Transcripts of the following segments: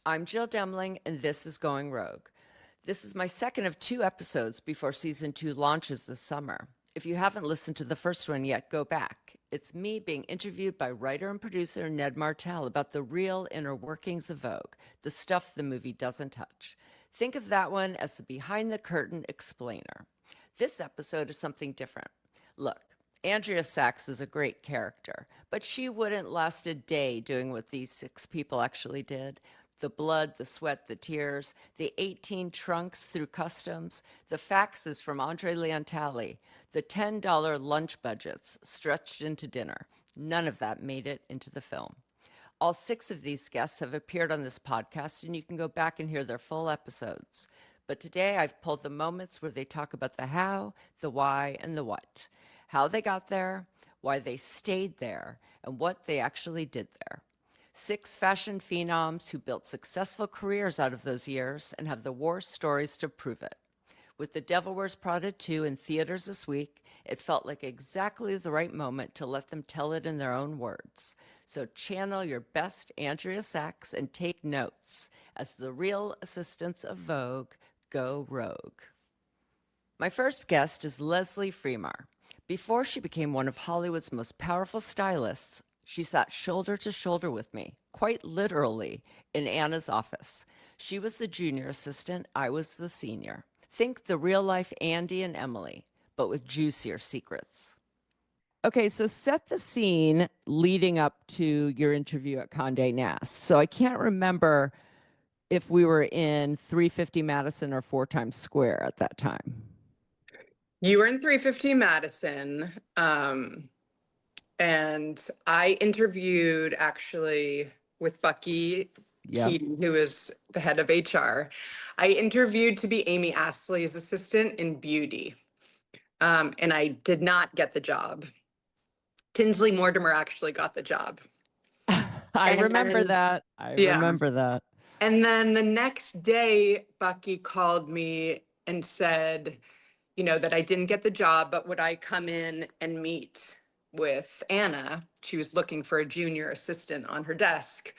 I'm Jill Demling, and this is Going Rogue. This is my second of 2 episodes before season 2 launches this summer. If you haven't listened to the first one yet, go back. It's me being interviewed by writer and producer Ned Martell about the real inner workings of Vogue, the stuff the movie doesn't touch. Think of that one as the behind-the-curtain explainer. This episode is something different. Look, Andrea Sachs is a great character, but she wouldn't last a day doing what these 6 people actually did. The blood, the sweat, the tears, the 18 trunks through customs, the faxes from André Leon Talley, the $10 lunch budgets stretched into dinner. None of that made it into the film. All 6 of these guests have appeared on this podcast, and you can go back and hear their full episodes. But today I've pulled the moments where they talk about the how, the why, and the what. How they got there, why they stayed there, and what they actually did there. 6 fashion phenoms who built successful careers out of those years and have the war stories to prove it. With The Devil Wears Prada 2 in theaters this week, it felt like exactly the right moment to let them tell it in their own words. So channel your best Andrea Sachs and take notes as the real assistants of Vogue go rogue. My first guest is Leslie Fremar. Before she became one of Hollywood's most powerful stylists, she sat shoulder to shoulder with me, quite literally, in Anna's office. She was the junior assistant, I was the senior. Think the real-life Andy and Emily, but with juicier secrets. Okay, so set the scene leading up to your interview at Condé Nast. So I can't remember if we were in 350 Madison or 4 Times Square at that time. You were in 350 Madison. And I interviewed actually with Bucky Keating, who is the head of HR. I interviewed to be Amy Astley's assistant in beauty. And I did not get the job. Tinsley Mortimer actually got the job. I remember that. Remember that. And then the next day, Bucky called me and said, you know, that I didn't get the job, but would I come in and meet with Anna? She was looking for a junior assistant on her desk.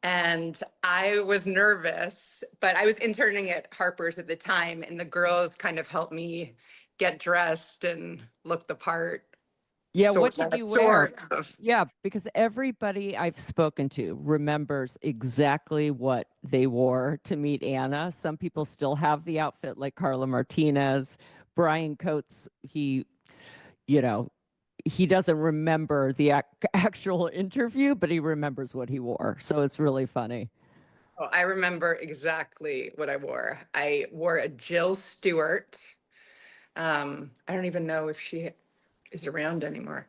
And I was nervous, but I was interning at Harper's at the time, and the girls kind of helped me get dressed and look the part. Yeah, what did you wear? Yeah, because everybody I've spoken to remembers exactly what they wore to meet Anna. Some people still have the outfit, like Karla Martínez. Brian Coates, he doesn't remember the actual interview, but he remembers what he wore. So it's really funny. Oh, I remember exactly what I wore. I wore a Jill Stewart. I don't even know if she is around anymore.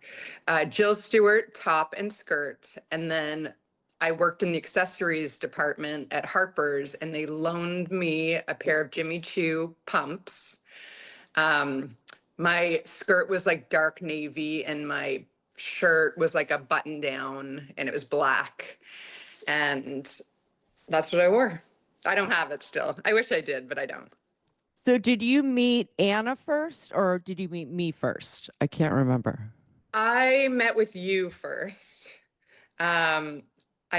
Jill Stewart top and skirt. And then I worked in the accessories department at Harper's, and they loaned me a pair of Jimmy Choo pumps. My skirt was like dark navy, and my shirt was like a button down, and it was black. And that's what I wore. I don't have it still. I wish I did, but I don't. So did you meet Anna first, or did you meet me first? I can't remember. I met with you first. I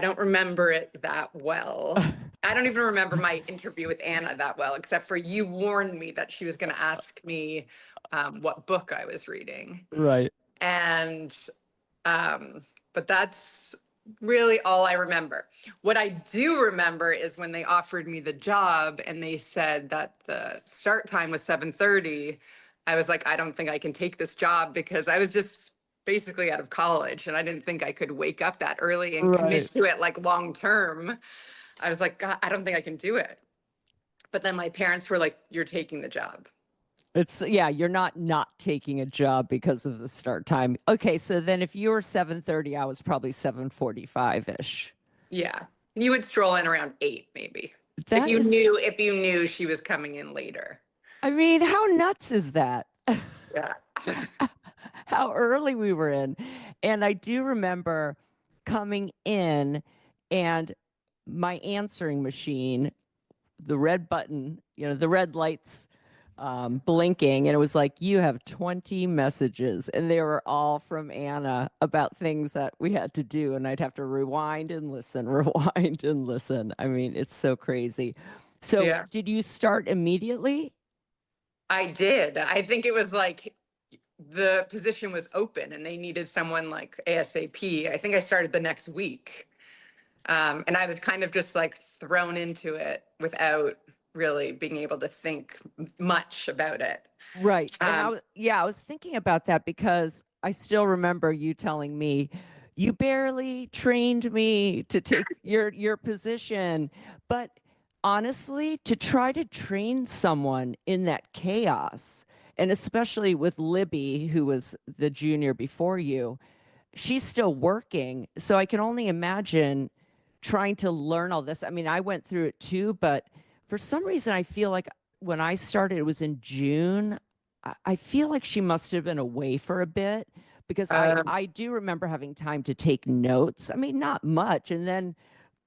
don't remember it that well. I don't even remember my interview with Anna that well, except for you warned me that she was going to ask me what book I was reading. Right. And, but that's really all I remember. What I do remember is when they offered me the job and they said that the start time was 7:30, I was like, I don't think I can take this job, because I was just basically out of college and I didn't think I could wake up that early and commit to it like long term. I was like, God, I don't think I can do it. But then my parents were like, you're taking the job. You're not taking a job because of the start time. Okay, so then if you were 7:30, I was probably 7:45-ish. Yeah. You would stroll in around 8 maybe. If you knew she was coming in later. I mean, how nuts is that? Yeah. How early we were in. And I do remember coming in and my answering machine, the red button, the red lights blinking, and it was like, you have 20 messages, and they were all from Anna about things that we had to do, and I'd have to rewind and listen, rewind and listen. I mean, it's so crazy. So, Yeah. did you start immediately? I did. I think it was like the position was open and they needed someone like ASAP. I think I started the next week. And I was kind of just like thrown into it without really being able to think much about it. Right. And Um, I was thinking about that because I still remember you telling me you barely trained me to take your position. But honestly, to try to train someone in that chaos, and especially with Libby, who was the junior before you, she's still working. So I can only imagine trying to learn all this. I mean, I went through it too, but for some reason, I feel like when I started, it was in June. I feel like she must have been away for a bit because um, I do remember having time to take notes. I mean, not much. And then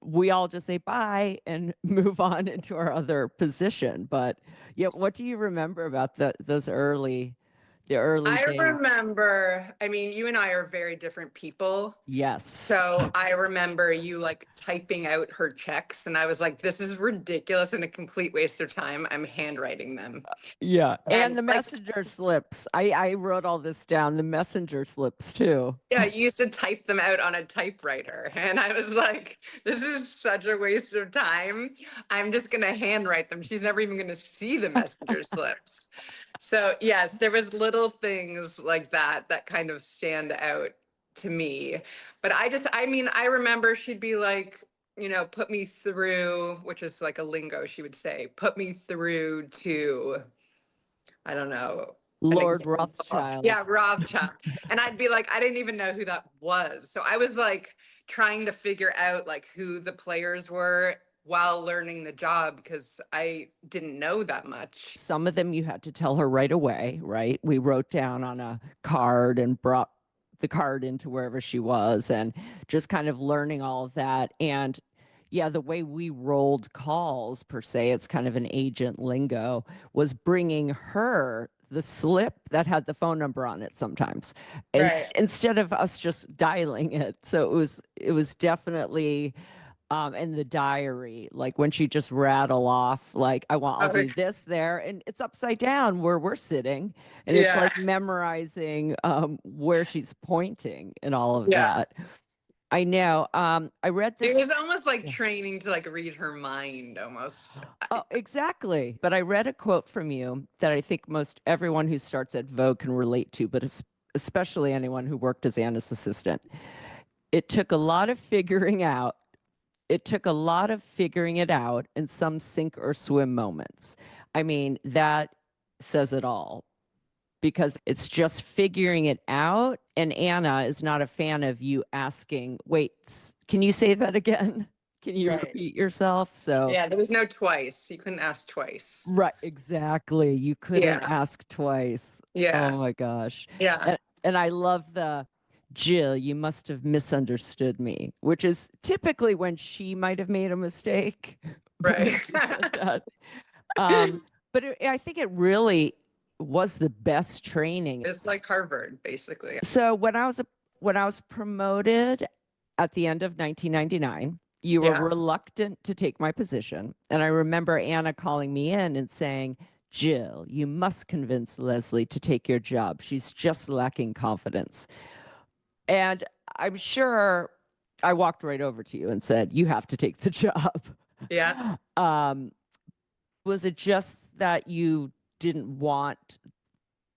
we all just say bye and move on into our other position. But yeah, what do you remember about the early I days? remember, I mean, you and I are very different people. Yes. So I remember you like typing out her checks, and I was like, this is ridiculous and a complete waste of time. I'm handwriting them. Yeah. And And the like, messenger slips. I wrote all this down, the messenger slips too. yeah, you used to type them out on a typewriter. And I was like, this is such a waste of time. I'm just going to handwrite them. She's never even going to see the messenger slips. So, yes, there was little things like that that kind of stand out to me. But I mean, I remember she'd be like, put me through, which is like a lingo she would say, put me through to, I don't know, an Lord example. Rothschild. Yeah, Rothschild. And I'd be like, I didn't even know who that was. So I was like trying to figure out like who the players were while learning the job because I didn't know that much. Some of them you had to tell her right away, right? We wrote down on a card and brought the card into wherever she was and just kind of learning all of that. And yeah, the way we rolled calls per se, it's kind of an agent lingo, was bringing her the slip that had the phone number on it sometimes, and Right. instead of us just dialing it. So it was definitely in the diary, like when she just rattle off, like, I'll Oh, do this there, and it's upside down where we're sitting, and it's yeah. like memorizing where she's pointing and all of Yeah. that. I know. I read It this. was almost like Yeah. training to like read her mind almost. Oh, exactly. But I read a quote from you that I think most everyone who starts at Vogue can relate to, but especially anyone who worked as Anna's assistant. It took a lot of figuring out it took a lot of figuring it out and some sink or swim moments. I mean, that says it all because it's just figuring it out. And Anna is not a fan of you asking, wait, can you say that again? Can you Right. repeat yourself? So, Yeah, there was no twice. You couldn't ask twice. right, exactly. You couldn't Yeah. ask twice. Yeah. Oh my gosh. Yeah. And I love the Jill, you must have misunderstood me, which is typically when she might have made a mistake. But when Right. she said that. Um, but I think it really was the best training. It's like Harvard, basically. So when I was promoted at the end of 1999, you were Yeah. reluctant to take my position. And I remember Anna calling me in and saying, Jill, you must convince Leslie to take your job. She's just lacking confidence. And I'm sure I walked right over to you and said, you have to take the job. Yeah. Um, was it just that you didn't want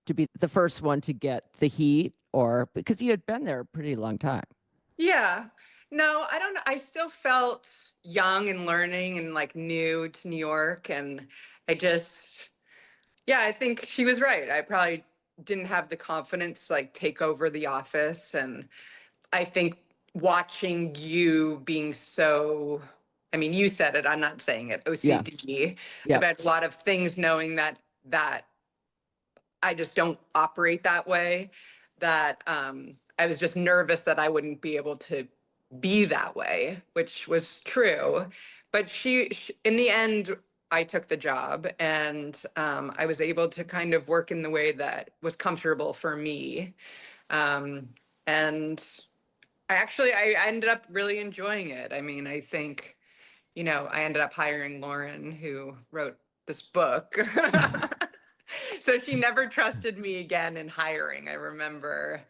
to be the first one to get the heat, or because you had been there a pretty long time? Yeah. No, I don't know. I still felt young and learning and like new to New York. And I just, yeah, I think she was right. I probably didn't have the confidence to like take over the office. And I think watching you being so, I mean, you said it, I'm not saying it, Yeah. OCD Yeah. about a lot of things, knowing that I just don't operate that way, that I was just nervous that I wouldn't be able to be that way, which was true. But she in the end, I took the job, and I was able to kind of work in the way that was comfortable for me. Um, and I ended up really enjoying it. I mean, I think, I ended up hiring Lauren, who wrote this book. So she never trusted me again in hiring. I remember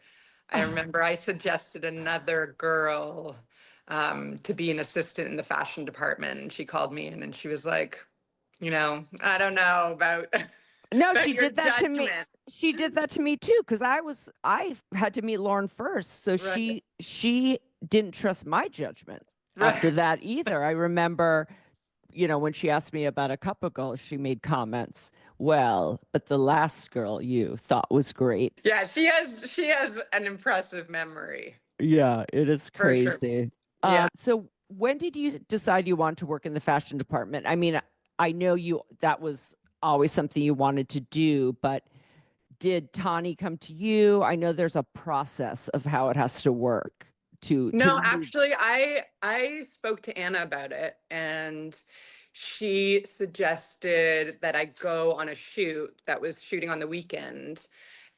I suggested another girl to be an assistant in the fashion department. And she called me in and she was like, I don't know about, No, about she your did that to me. judgment. She did that to me too, because I had to meet Lauren first. So Right. she didn't trust my judgment after Right. that either. I remember, when she asked me about a couple girls, she made comments. Well, but the last girl you thought was great. Yeah, she has an impressive memory Yeah, it is for sure. crazy. Yeah. So when did you decide you want to work in the fashion department? I mean, I know that was always something you wanted to do, but did Tawny come to you? I know there's a process of how it has to work to No, move. actually, I spoke to Anna about it, and she suggested that I go on a shoot that was shooting on the weekend.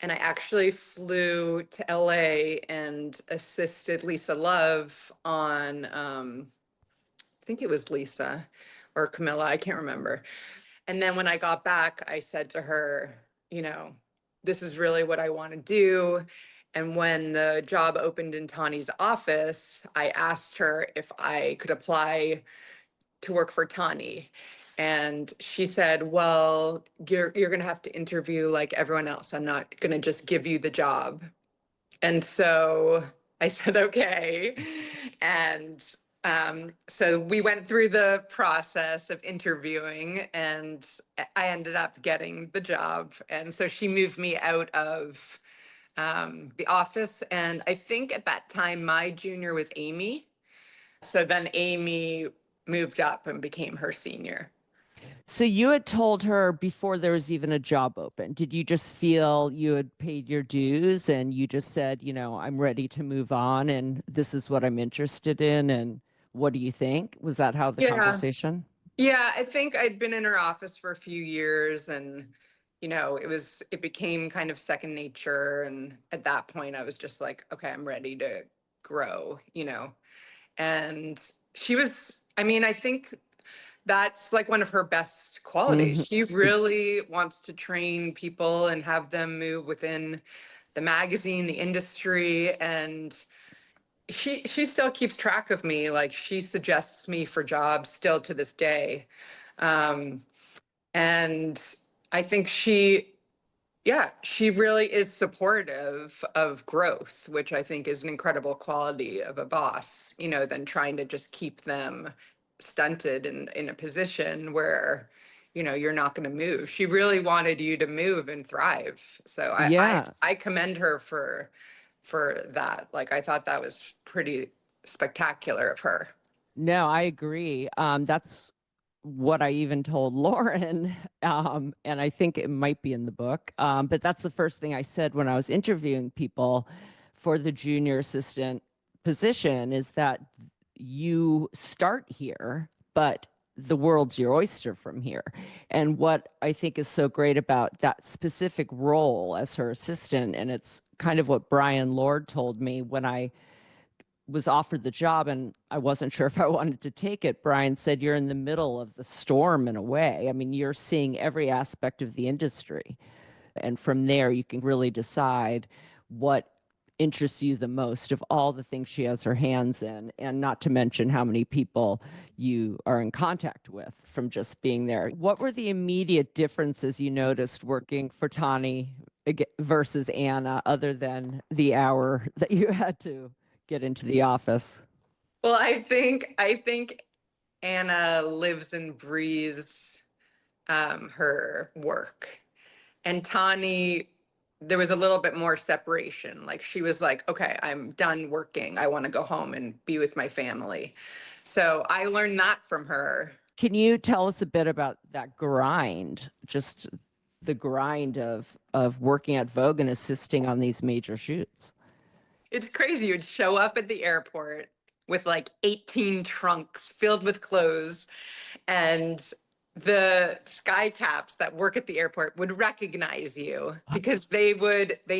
And I actually flew to LA and assisted Lisa Love on, I think it was Lisa or Camilla, I can't remember. And then when I got back, I said to her, you know, this is really what I want to do. And when the job opened in Tawny's office, I asked her if I could apply to work for Tawny. And she said, well, you're going to have to interview like everyone else. I'm not going to just give you the job. And so I said, okay. And so we went through the process of interviewing, and I ended up getting the job. And so she moved me out of the office. And I think at that time, my junior was Amy. So then Amy moved up and became her senior. So you had told her before there was even a job open. Did you just feel you had paid your dues and you just said, I'm ready to move on and this is what I'm interested in and what do you think? Was that how the Yeah. conversation? Yeah, I think I'd been in her office for a few years, and it became kind of second nature, and at that point I was just like, okay, I'm ready to grow. And I mean, I think that's like one of her best qualities. Mhm. She really wants to train people and have them move within the magazine, the industry, and she still keeps track of me. Like, she suggests me for jobs still to this day. um and I think she really is supportive of growth, which I think is an incredible quality of a boss, than trying to just keep them stunted in a position where you're not going to move. She really wanted you to move and thrive. So I I, Yeah. I commend her for that. Like, I thought that was pretty spectacular of her. No, I agree. That's what I even told Lauren. And I think it might be in the book. But that's the first thing I said when I was interviewing people for the junior assistant position is that you start here, but the world's your oyster from here. And what I think is so great about that specific role as her assistant, and it's kind of what Brian Lord told me when I was offered the job and I wasn't sure if I wanted to take it. Brian said, you're in the middle of the storm in a way. I mean, you're seeing every aspect of the industry. And from there, you can really decide what interests you the most of all the things she has her hands in, and not to mention how many people you are in contact with from just being there. What were the immediate differences you noticed working for Tawny versus Anna, other than the hour that you had to get into the office? Well, I think Anna lives and breathes her work. And Tani, there was a little bit more separation. Like, she was like, okay, I'm done working. I want to go home and be with my family. So I learned that from her. Can you tell us a bit about that grind, just the grind of working at Vogue and assisting on these major shoots? It's crazy. You'd show up at the airport with like 18 trunks filled with clothes, and the sky caps that work at the airport would recognize you because they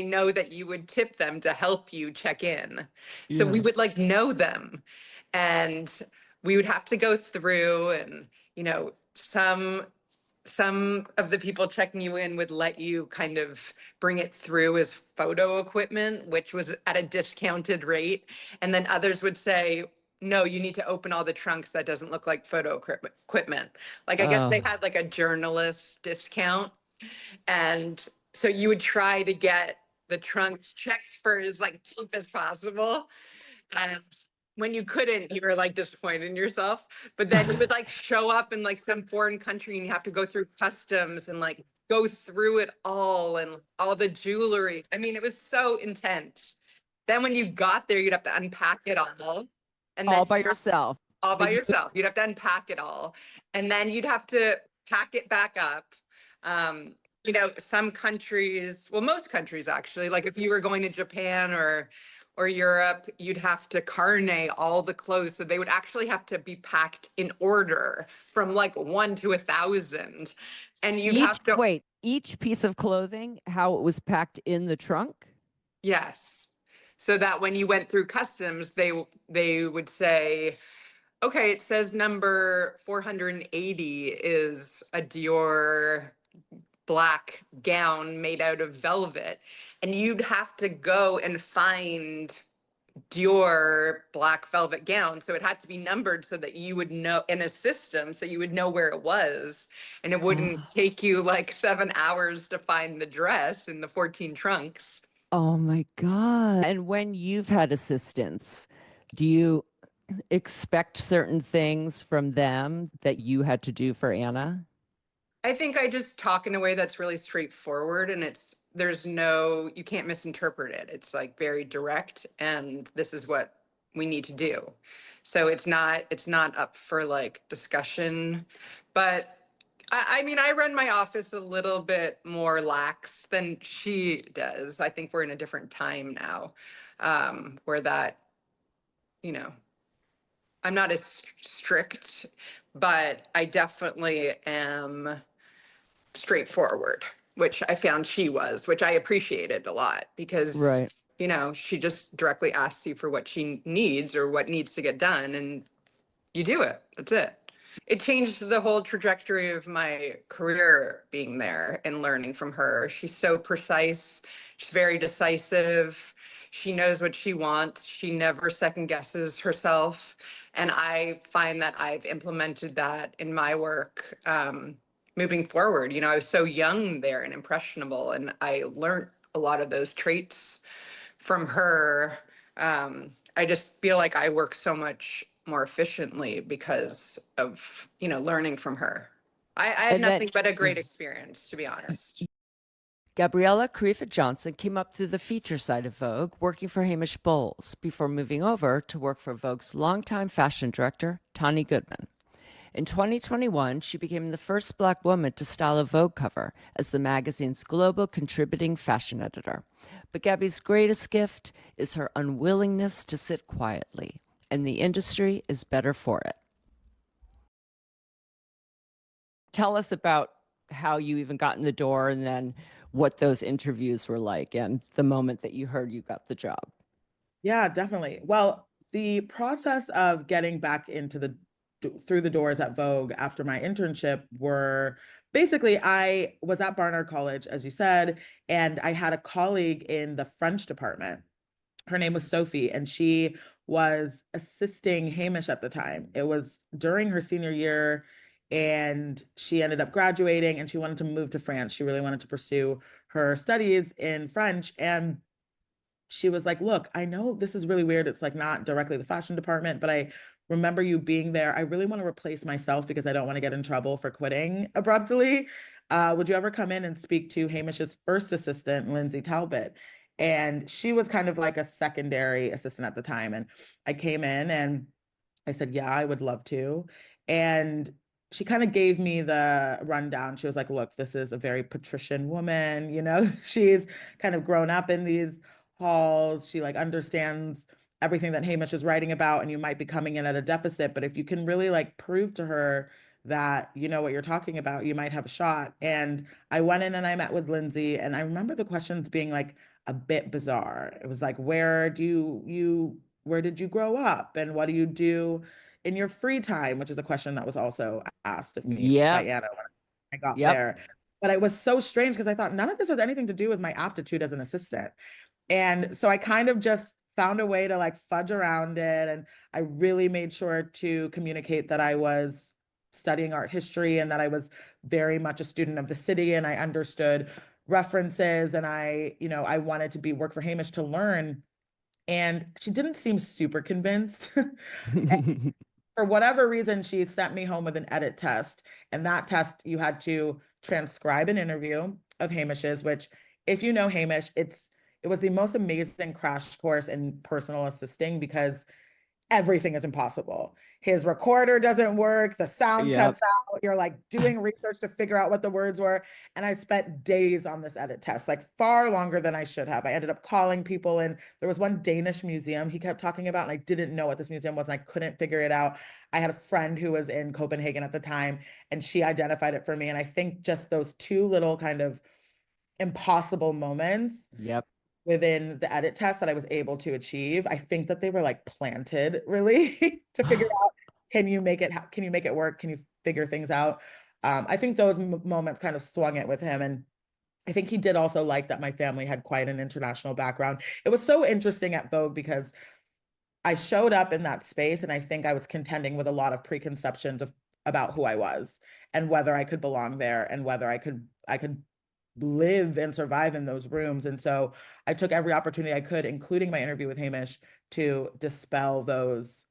know that you would tip them to help you check in. So we Yeah. would like know them, and we would have to go through, and some of the people checking you in would let you kind of bring it through as photo equipment, which was at a discounted rate. And then others would say, no, you need to open all the trunks. That doesn't look like photo equipment. Like, I guess they Oh, had like a journalist discount. And so you would try to get the trunks checked for as like cheap as possible. And when you couldn't, you were like disappointed in yourself. But then you would like show up in like some foreign country and you have to go through customs and like go through it all and all the jewelry. I mean, it was so intense. Then when you got there, you'd have to unpack it all. And then all by yourself. all by But you, yourself. You'd have to unpack it all. And then you'd have to pack it back up. Some countries, well, most countries actually, like if you were going to Japan or Europe, you'd have to carnet all the clothes. So they would actually have to be packed in order from like 1 to 1,000. And you'd have to, each piece of clothing, how it was packed in the trunk? yes. So that when you went through customs, they would say, okay, it says number 480 is a Dior black gown made out of velvet. And you'd have to go and find Dior black velvet gown. So it had to be numbered so that you would know in a system, so you would know where it was. And it wouldn't take you like 7 hours to find the dress in the 14 trunks. Oh my God. And when you've had assistants, do you expect certain things from them that you had to do for Anna? I think I just talk in a way that's really straightforward, and you can't misinterpret it. It's like very direct, and this is what we need to do. So it's not up for like discussion. But I mean, I run my office a little bit more lax than she does. I think we're in a different time now, where that, you know, I'm not as strict, but I definitely am straightforward, which I found she was, which I appreciated a lot because, Right. she just directly asks you for what she needs or what needs to get done, and you do it. That's it. It changed the whole trajectory of my career being there and learning from her. She's so precise. She's very decisive. She knows what she wants. She never second guesses herself. And I find that I've implemented that in my work moving forward. I was so young there and impressionable, and I learned a lot of those traits from her. I just feel like I work so much more efficiently because of, learning from her. I had And then nothing but a great experience, to be honest. Gabriella Karefa-Johnson came up through the feature side of Vogue, working for Hamish Bowles, before moving over to work for Vogue's longtime fashion director, Tonne Goodman. In 2021, she became the first Black woman to style a Vogue cover as the magazine's global contributing fashion editor. But Gabby's greatest gift is her unwillingness to sit quietly, and the industry is better for it. Tell us about how you even got in the door and then what those interviews were like and the moment that you heard you got the job. Yeah, definitely. Well, the process of getting back through the doors at Vogue after my internship were basically I was at Barnard College, as you said, and I had a colleague in the French department. Her name was Sophie, and she was assisting Hamish at the time. It was during her senior year, and she ended up graduating and she wanted to move to France. She really wanted to pursue her studies in French. And she was like, look, I know this is really weird. It's like not directly the fashion department, but I remember you being there. I really want to replace myself because I don't want to get in trouble for quitting abruptly. Would you ever come in and speak to Hamish's first assistant, Lindsay Talbot? And she was kind of like a secondary assistant at the time. And I came in and I said, yeah, I would love to. And she kind of gave me the rundown. She was like, look, this is a very patrician woman, she's kind of grown up in these halls. She like understands everything that Hamish is writing about, and you might be coming in at a deficit. But if you can really like prove to her that you know what you're talking about, you might have a shot. And I went in and I met with Lindsay, and I remember the questions being like a bit bizarre. It was like, where did you grow up, and what do you do in your free time, which is a question that was also asked of me by Yep. Anna when I got Yep. there. But it was so strange because I thought none of this has anything to do with my aptitude as an assistant. And so I kind of just found a way to like fudge around it. And I really made sure to communicate that I was studying art history and that I was very much a student of the city and I understood references and I wanted to be work for Hamish to learn. And she didn't seem super convinced. For whatever reason, she sent me home with an edit test. And that test, you had to transcribe an interview of Hamish's, which, if you know Hamish, it was the most amazing crash course in personal assisting because everything is impossible. His recorder doesn't work, the sound Yep. cuts out, you're like doing research to figure out what the words were. And I spent days on this edit test, like far longer than I should have. I ended up calling people, and there was one Danish museum he kept talking about, and I didn't know what this museum was, and I couldn't figure it out. I had a friend who was in Copenhagen at the time, and she identified it for me. And I think just those two little kind of impossible moments Yep. within the edit test that I was able to achieve, I think that they were like planted really to figure out, can you make it work? Can you figure things out? I think those moments kind of swung it with him. And I think he did also like that my family had quite an international background. It was so interesting at Vogue because I showed up in that space and I think I was contending with a lot of preconceptions about who I was and whether I could belong there and whether I could live and survive in those rooms. And so I took every opportunity I could, including my interview with Hamish, to dispel those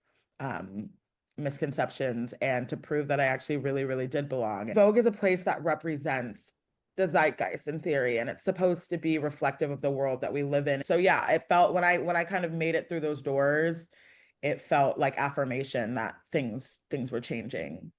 misconceptions and to prove that I actually really, really did belong. Vogue is a place that represents the zeitgeist in theory, and it's supposed to be reflective of the world that we live in. So yeah, it felt when I kind of made it through those doors, it felt like affirmation that things were changing.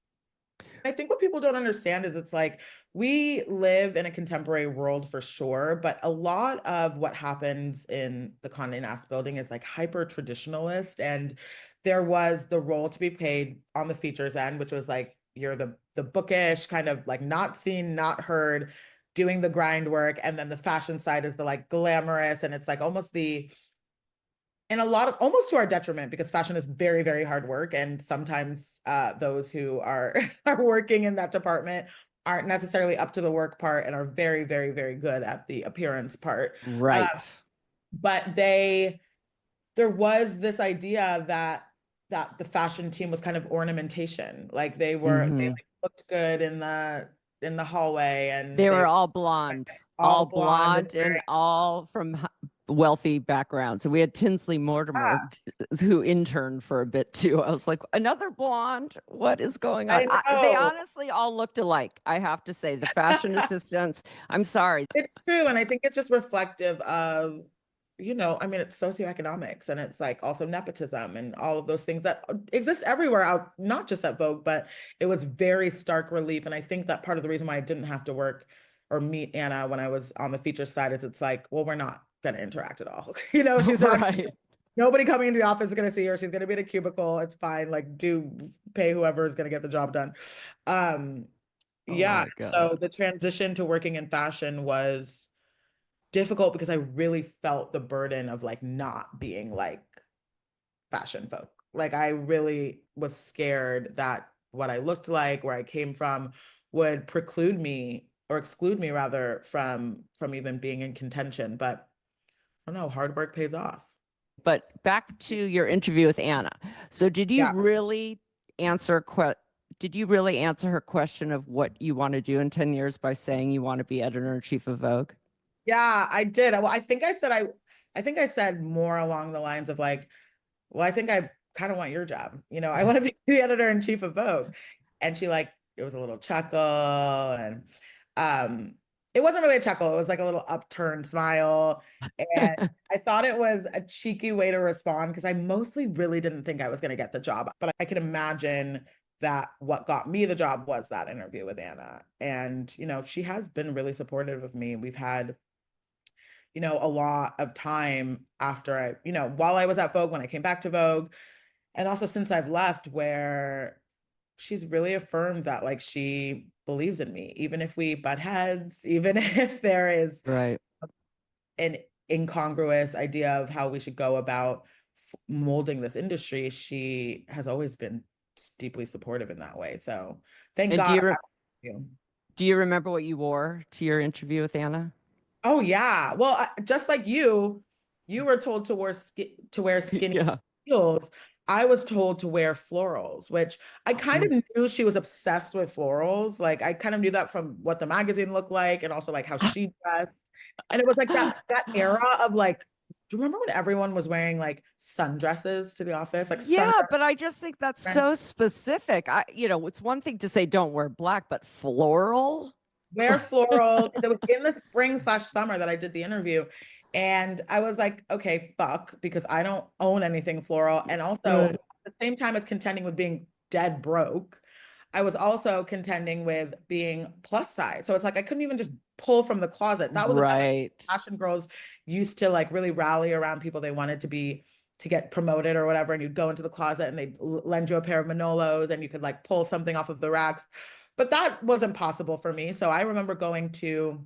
I think what people don't understand is it's like we live in a contemporary world for sure, but a lot of what happens in the Condé Nast building is like hyper traditionalist. And there was the role to be played on the features end, which was like you're the bookish, kind of like not seen, not heard, doing the grind work. And then the fashion side is the like glamorous, and it's like almost and a lot of almost to our detriment because fashion is very, very hard work. And sometimes those who are are working in that department aren't necessarily up to the work part and are very, very, very good at the appearance part. Right. But there was this idea that the fashion team was kind of ornamentation. Like they Mhm. like, looked good in the hallway, and They they were were all blonde, all blonde and and wearing, all from wealthy backgrounds. So we had Tinsley Mortimer, ah, who interned for a bit too. I was like, another blonde? What is going on? I They know. honestly all looked alike. I have to say, the fashion assistants. I'm sorry. It's true. And I think it's just reflective of, I mean, it's socioeconomics and it's like also nepotism and all of those things that exist everywhere out, not just at Vogue, but it was very stark relief. And I think that part of the reason why I didn't have to work or meet Anna when I was on the feature side is it's like, well, we're not going to interact at all. She's not, Right. nobody coming into the office is going to see her. She's going to be in a cubicle. It's fine. Like, do pay whoever is going to get the job done. Um, Oh yeah. my God. So the transition to working in fashion was difficult because I really felt the burden of like not being like fashion folk. Like I really was scared that what I looked like, where I came from, would preclude me or exclude me rather from even being in contention. But I don't know, hard work pays off. But back to your interview with Anna. So Yeah. answer did you really answer her question of what you want to do in 10 years by saying you want to be editor-in-chief of Vogue? Yeah, I did. Well, I think I said more along the lines of like, well, I think I kind of want your job. I want to be the editor in chief of Vogue. And she like, it was a little chuckle, and it wasn't really a chuckle. It was like a little upturned smile. And I thought it was a cheeky way to respond because I mostly really didn't think I was going to get the job. But I can imagine that what got me the job was that interview with Anna. And, she has been really supportive of me. We've had a lot of time after while I was at Vogue, when I came back to Vogue, and also since I've left, where she's really affirmed that like she believes in me, even if we butt heads, even if there is Right. an incongruous idea of how we should go about molding this industry. She has always been deeply supportive in that way. So thank And God. You. do you remember what you wore to your interview with Anna? Oh yeah. Well, just like you were told to wear skinny Yeah. heels. I was told to wear florals, which I kind of knew she was obsessed with florals. Like I kind of knew that from what the magazine looked like and also like how she dressed. And it was like that era of like, do you remember when everyone was wearing like sundresses to the office? Like Yeah, sundress. but I just think that's so specific. It's one thing to say don't wear black, but floral? Wear floral. It was in the spring/summer that I did the interview. And I was like, okay, fuck, because I don't own anything floral. And also, Right. at the same time as contending with being dead broke, I was also contending with being plus size. So it's like I couldn't even just pull from the closet. That was a time when Right. fashion girls used to like really rally around people they wanted to get promoted or whatever. And you'd go into the closet and they'd lend you a pair of Manolos and you could like pull something off of the racks. But that wasn't possible for me. So I remember going to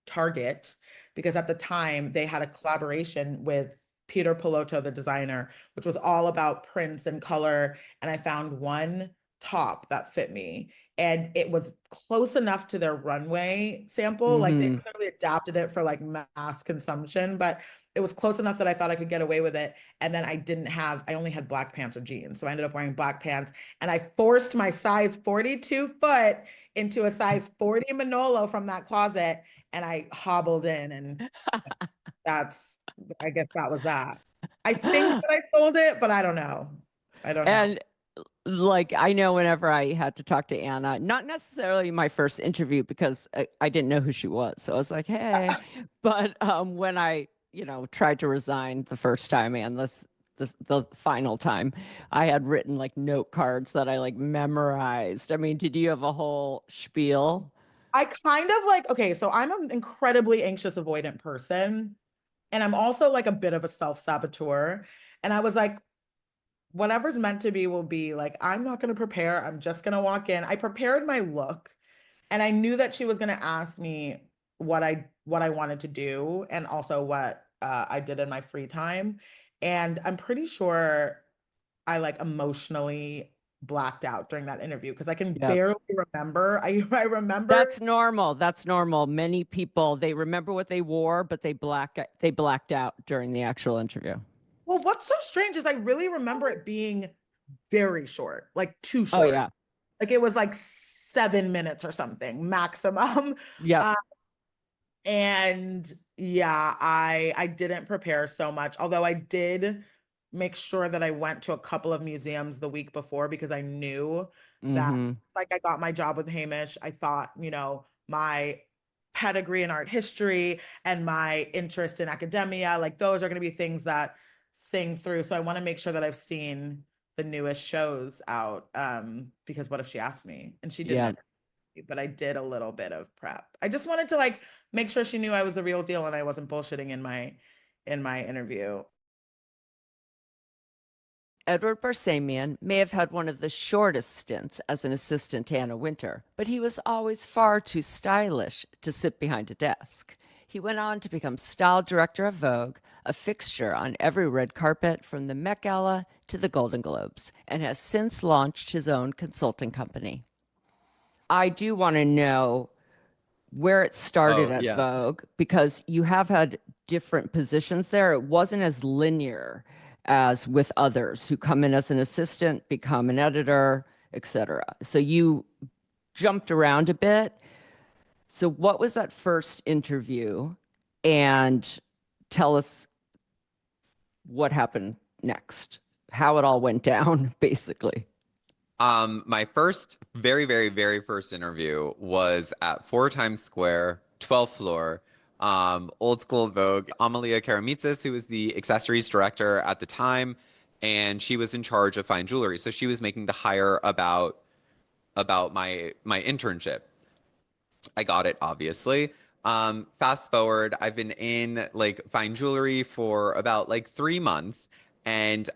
Target because at the time they had a collaboration with Peter Pilotto, the designer, which was all about prints and color. And I found one top that fit me. And it was close enough to their runway sample. Like they Hmm. clearly adapted it for like mass consumption, but it was close enough that I thought I could get away with it. And then I only had black pants or jeans. So I ended up wearing black pants and I forced my size 42 foot into a size 40 Manolo from that closet and I hobbled in and I guess that was that. I think that I sold it, but I don't know. I don't know. And like I know whenever I had to talk to Anna, not necessarily my first interview because I didn't know who she was. So I was like, hey, but when I, tried to resign the first time and the final time, I had written like note cards that I like memorized. I mean, did you have a whole spiel? I kind of like, okay, so I'm an incredibly anxious avoidant person. And I'm also like a bit of a self-saboteur. And I was like, whatever's meant to be will be. Like, I'm not going to prepare. I'm just going to walk in. I prepared my look and I knew that she was going to ask me what I wanted to do and also what I did in my free time. And I'm pretty sure I like emotionally blacked out during that interview because I can Yep. barely remember. I remember. That's normal. That's normal. Many people, they remember what they wore, but they blacked out during the actual interview. Well, what's so strange is I really remember it being very short, like too Oh short. yeah. Like it was like 7 minutes or something maximum. Yep. Uh, and yeah, I didn't prepare so much, although I did make sure that I went to a couple of museums the week before because I knew that Mm-hmm. like I got my job with Hamish. I thought, my pedigree in art history and my interest in academia, like those are going to be things that sing through. So I want to make sure that I've seen the newest shows out because what if she asked me and she Yeah. didn't, but I did a little bit of prep. I just wanted to like make sure she knew I was the real deal and I wasn't bullshitting in my interview. Edward Barsamian may have had one of the shortest stints as an assistant to Anna Wintour, but he was always far too stylish to sit behind a desk. He went on to become style director of Vogue, a fixture on every red carpet from the Met Gala to the Golden Globes, and has since launched his own consulting company. I do want to know where it started Oh, at yeah. Vogue because you have had different positions there. It wasn't as linear as with others who come in as an assistant, become an editor, etc. So you jumped around a bit. So what was that first interview? And tell us what happened next, how it all went down, basically. My first, very, very, very first interview was at 4 Times Square, 12th floor, old school Vogue. Amalia Karamitsis, who was the accessories director at the time, and she was in charge of fine jewelry. So she was making the hire about my internship. I got it, obviously. Fast forward, I've been in like fine jewelry for about like 3 months, and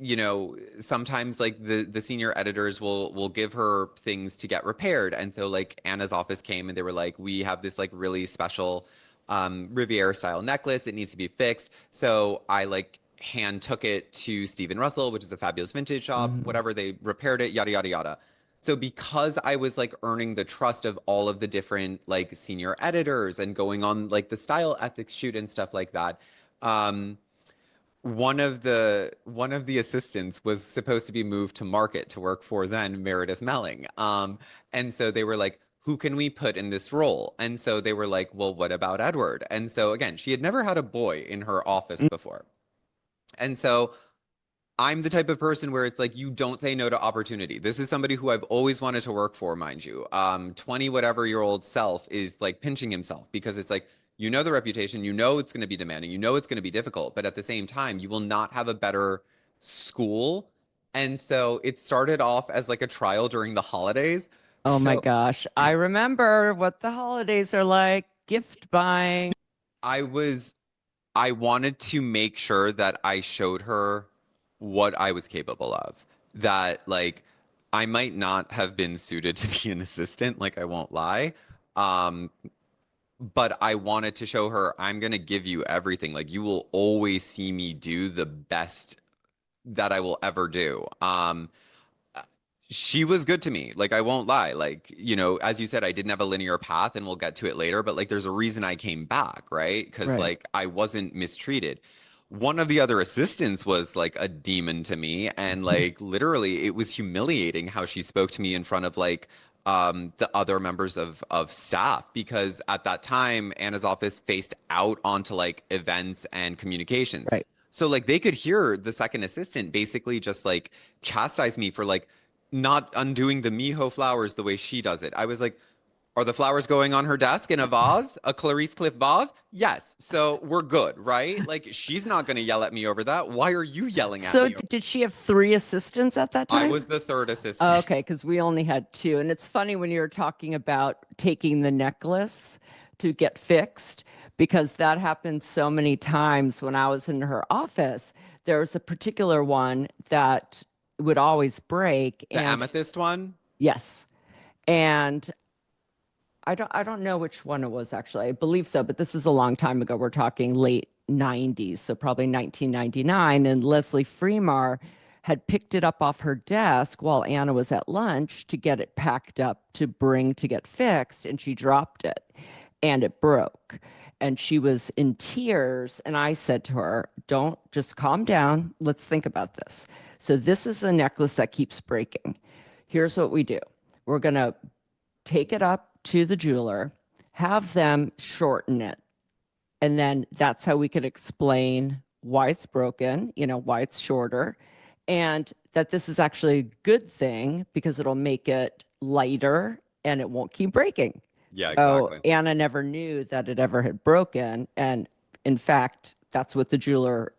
you know, sometimes like the senior editors will give her things to get repaired. And so like Anna's office came and they were like, we have this like really special Riviera style necklace. It needs to be fixed. So I like hand took it to Stephen Russell, which is a fabulous vintage shop, whatever. They repaired it, yada, yada, yada. So because I was like earning the trust of all of the different like senior editors and going on like the style ethics shoot and stuff like that, one of the assistants was supposed to be moved to market to work for then Meredith Melling. And so they were like, who can we put in this role? And so they were like, well, what about Edward? And so again, she had never had a boy in her office before. And so I'm the type of person where it's like you don't say no to opportunity. This is somebody who I've always wanted to work for, mind you. 20 whatever year old self is like pinching himself because it's like, you know, the reputation, you know, it's going to be demanding, you know, it's going to be difficult, but at the same time, you will not have a better school. And so it started off as like a trial during the holidays. Oh my So gosh. I remember what the holidays are like, gift buying. I wanted to make sure that I showed her what I was capable of. That like I might not have been suited to be an assistant, like I won't lie. Um, but I wanted to show her I'm gonna give you everything. Like you will always see me do the best that I will ever do. She was good to me. Like I won't lie. Like, you know, as you said, I didn't have a linear path and we'll get to it later, but like there's a reason I came back, right? Because Right. like I wasn't mistreated. One of the other assistants was like a demon to me and like literally it was humiliating how she spoke to me in front of like the other members of staff because at that time Anna's office faced out onto like events and communications. Right. So like they could hear the second assistant basically just like chastise me for like not undoing the Miho flowers the way she does it. I was like, are the flowers going on her desk in a vase, a Clarice Cliff vase? Yes. So we're good, right? Like she's not going to yell at me over that. Why are you yelling at So me? did she have 3 assistants at that I time? was the third Oh, assistant. okay, because we only had 2. And it's funny when you were talking about taking the necklace to get fixed, because that happened so many times when I was in her office. There was a particular one that would always break. The And amethyst one? yes. And I don't know which one it was actually. I believe so, but this is a long time ago. We're talking late 90s, so probably 1999. And Leslie Fremar had picked it up off her desk while Anna was at lunch to get it packed up to bring to get fixed, and she dropped it and it broke. And she was in tears. And I said to her, don't, just calm down. Let's think about this. So, this is a necklace that keeps breaking. Here's what we do, we're going to take it up to the jeweler, have them shorten it. And then that's how we could explain why it's broken, you know, why it's shorter, and that this is actually a good thing because it'll make it lighter and it won't keep breaking. Yeah, So exactly. Anna never knew that it ever had broken. And in fact, that's what the jeweler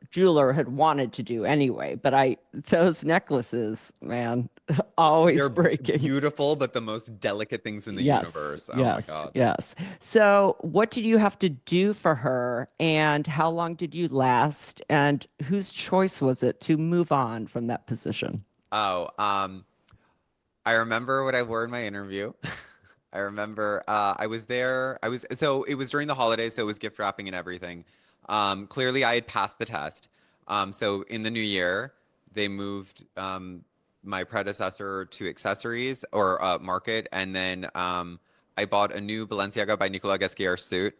had wanted to do anyway. But those necklaces, man, always They're breaking. beautiful, but the most delicate things in the Yes, universe. Oh my yes, God. yes. So, what did you have to do for her, and how long did you last, and whose choice was it to move on from that position? Oh, I remember what I wore in my interview. I remember I was there. So it was during the holidays, so it was gift wrapping and everything. Clearly I had passed the test. So in the new year, they moved my predecessor to accessories or market, and then I bought a new Balenciaga by Nicolas Ghesquière suit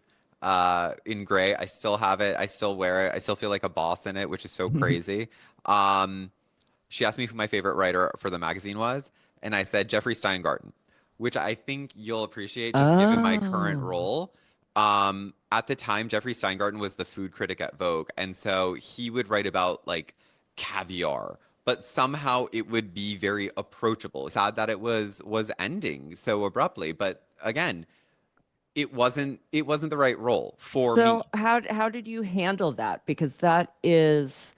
in gray. I still have it. I still wear it. I still feel like a boss in it, which is so crazy. Um, she asked me who my favorite writer for the magazine was, and I said Jeffrey Steingarten, which I think you'll appreciate just given my current Oh, role. At the time, Jeffrey Steingarten was the food critic at Vogue, and so he would write about like caviar, but somehow it would be very approachable. Sad that it was ending so abruptly, but again, it wasn't the right role for so me. how did you handle that? Because that is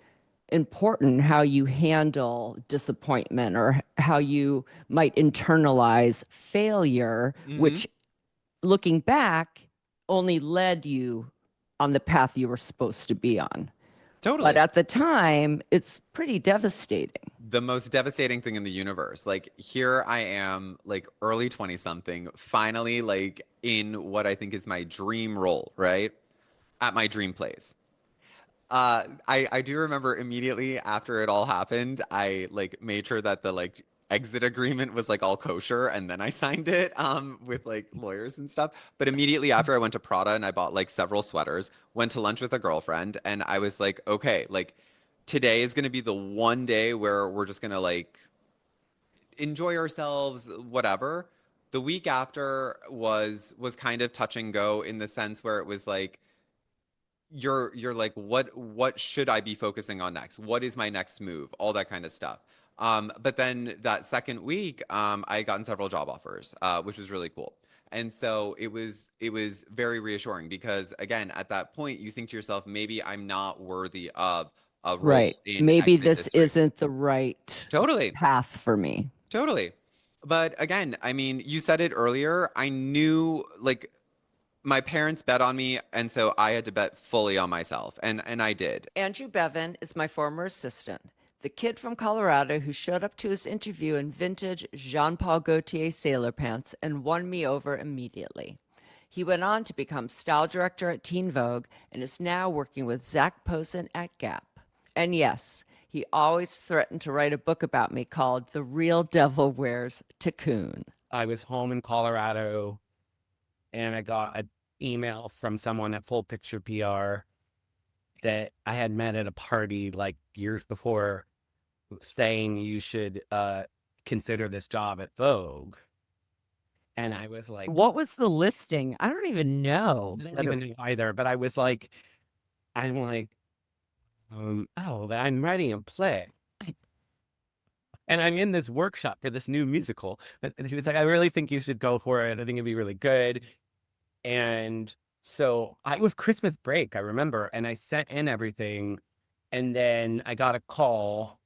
important, how you handle disappointment or how you might internalize failure, Hmm. which looking back only led you on the path you were supposed to be on. Totally. But at the time, it's pretty devastating. The most devastating thing in the universe. Like, here I am, like early 20 something, finally, like in what I think is my dream role, right? At my dream place. I do remember immediately after it all happened, I like made sure that the like exit agreement was like all kosher, and then I signed it with like lawyers and stuff. But immediately after, I went to Prada and I bought like several sweaters, went to lunch with a girlfriend, and I was like, okay, like today is gonna be the one day where we're just gonna like enjoy ourselves, whatever. The week after was kind of touch and go in the sense where it was like you're like what should I be focusing on next? What is my next move? All that kind of stuff. But then that second week, I had gotten several job offers, which was really cool. And so it was very reassuring because again, at that point, you think to yourself, maybe I'm not worthy of a role Right. in Maybe X this industry. isn't the right Totally. path for me. Totally. But again, I mean, you said it earlier. I knew like my parents bet on me, and so I had to bet fully on myself, and I did. Andrew Bevan is my former assistant, the kid from Colorado who showed up to his interview in vintage Jean Paul Gaultier sailor pants and won me over immediately. He went on to become style director at Teen Vogue and is now working with Zach Posen at Gap. And yes, he always threatened to write a book about me called The Real Devil Wears Cocoon. I was home in Colorado and I got an email from someone at Full Picture PR that I had met at a party like years before saying you should consider this job at Vogue. And I was like, What was the listing? I don't even know. I don't even know either, but I'm like, oh, I'm writing a play. And I'm in this workshop for this new musical. And he was like, I really think you should go for it. I think it'd be really good. And so it was Christmas break, I remember, and I sent in everything. And then I got a call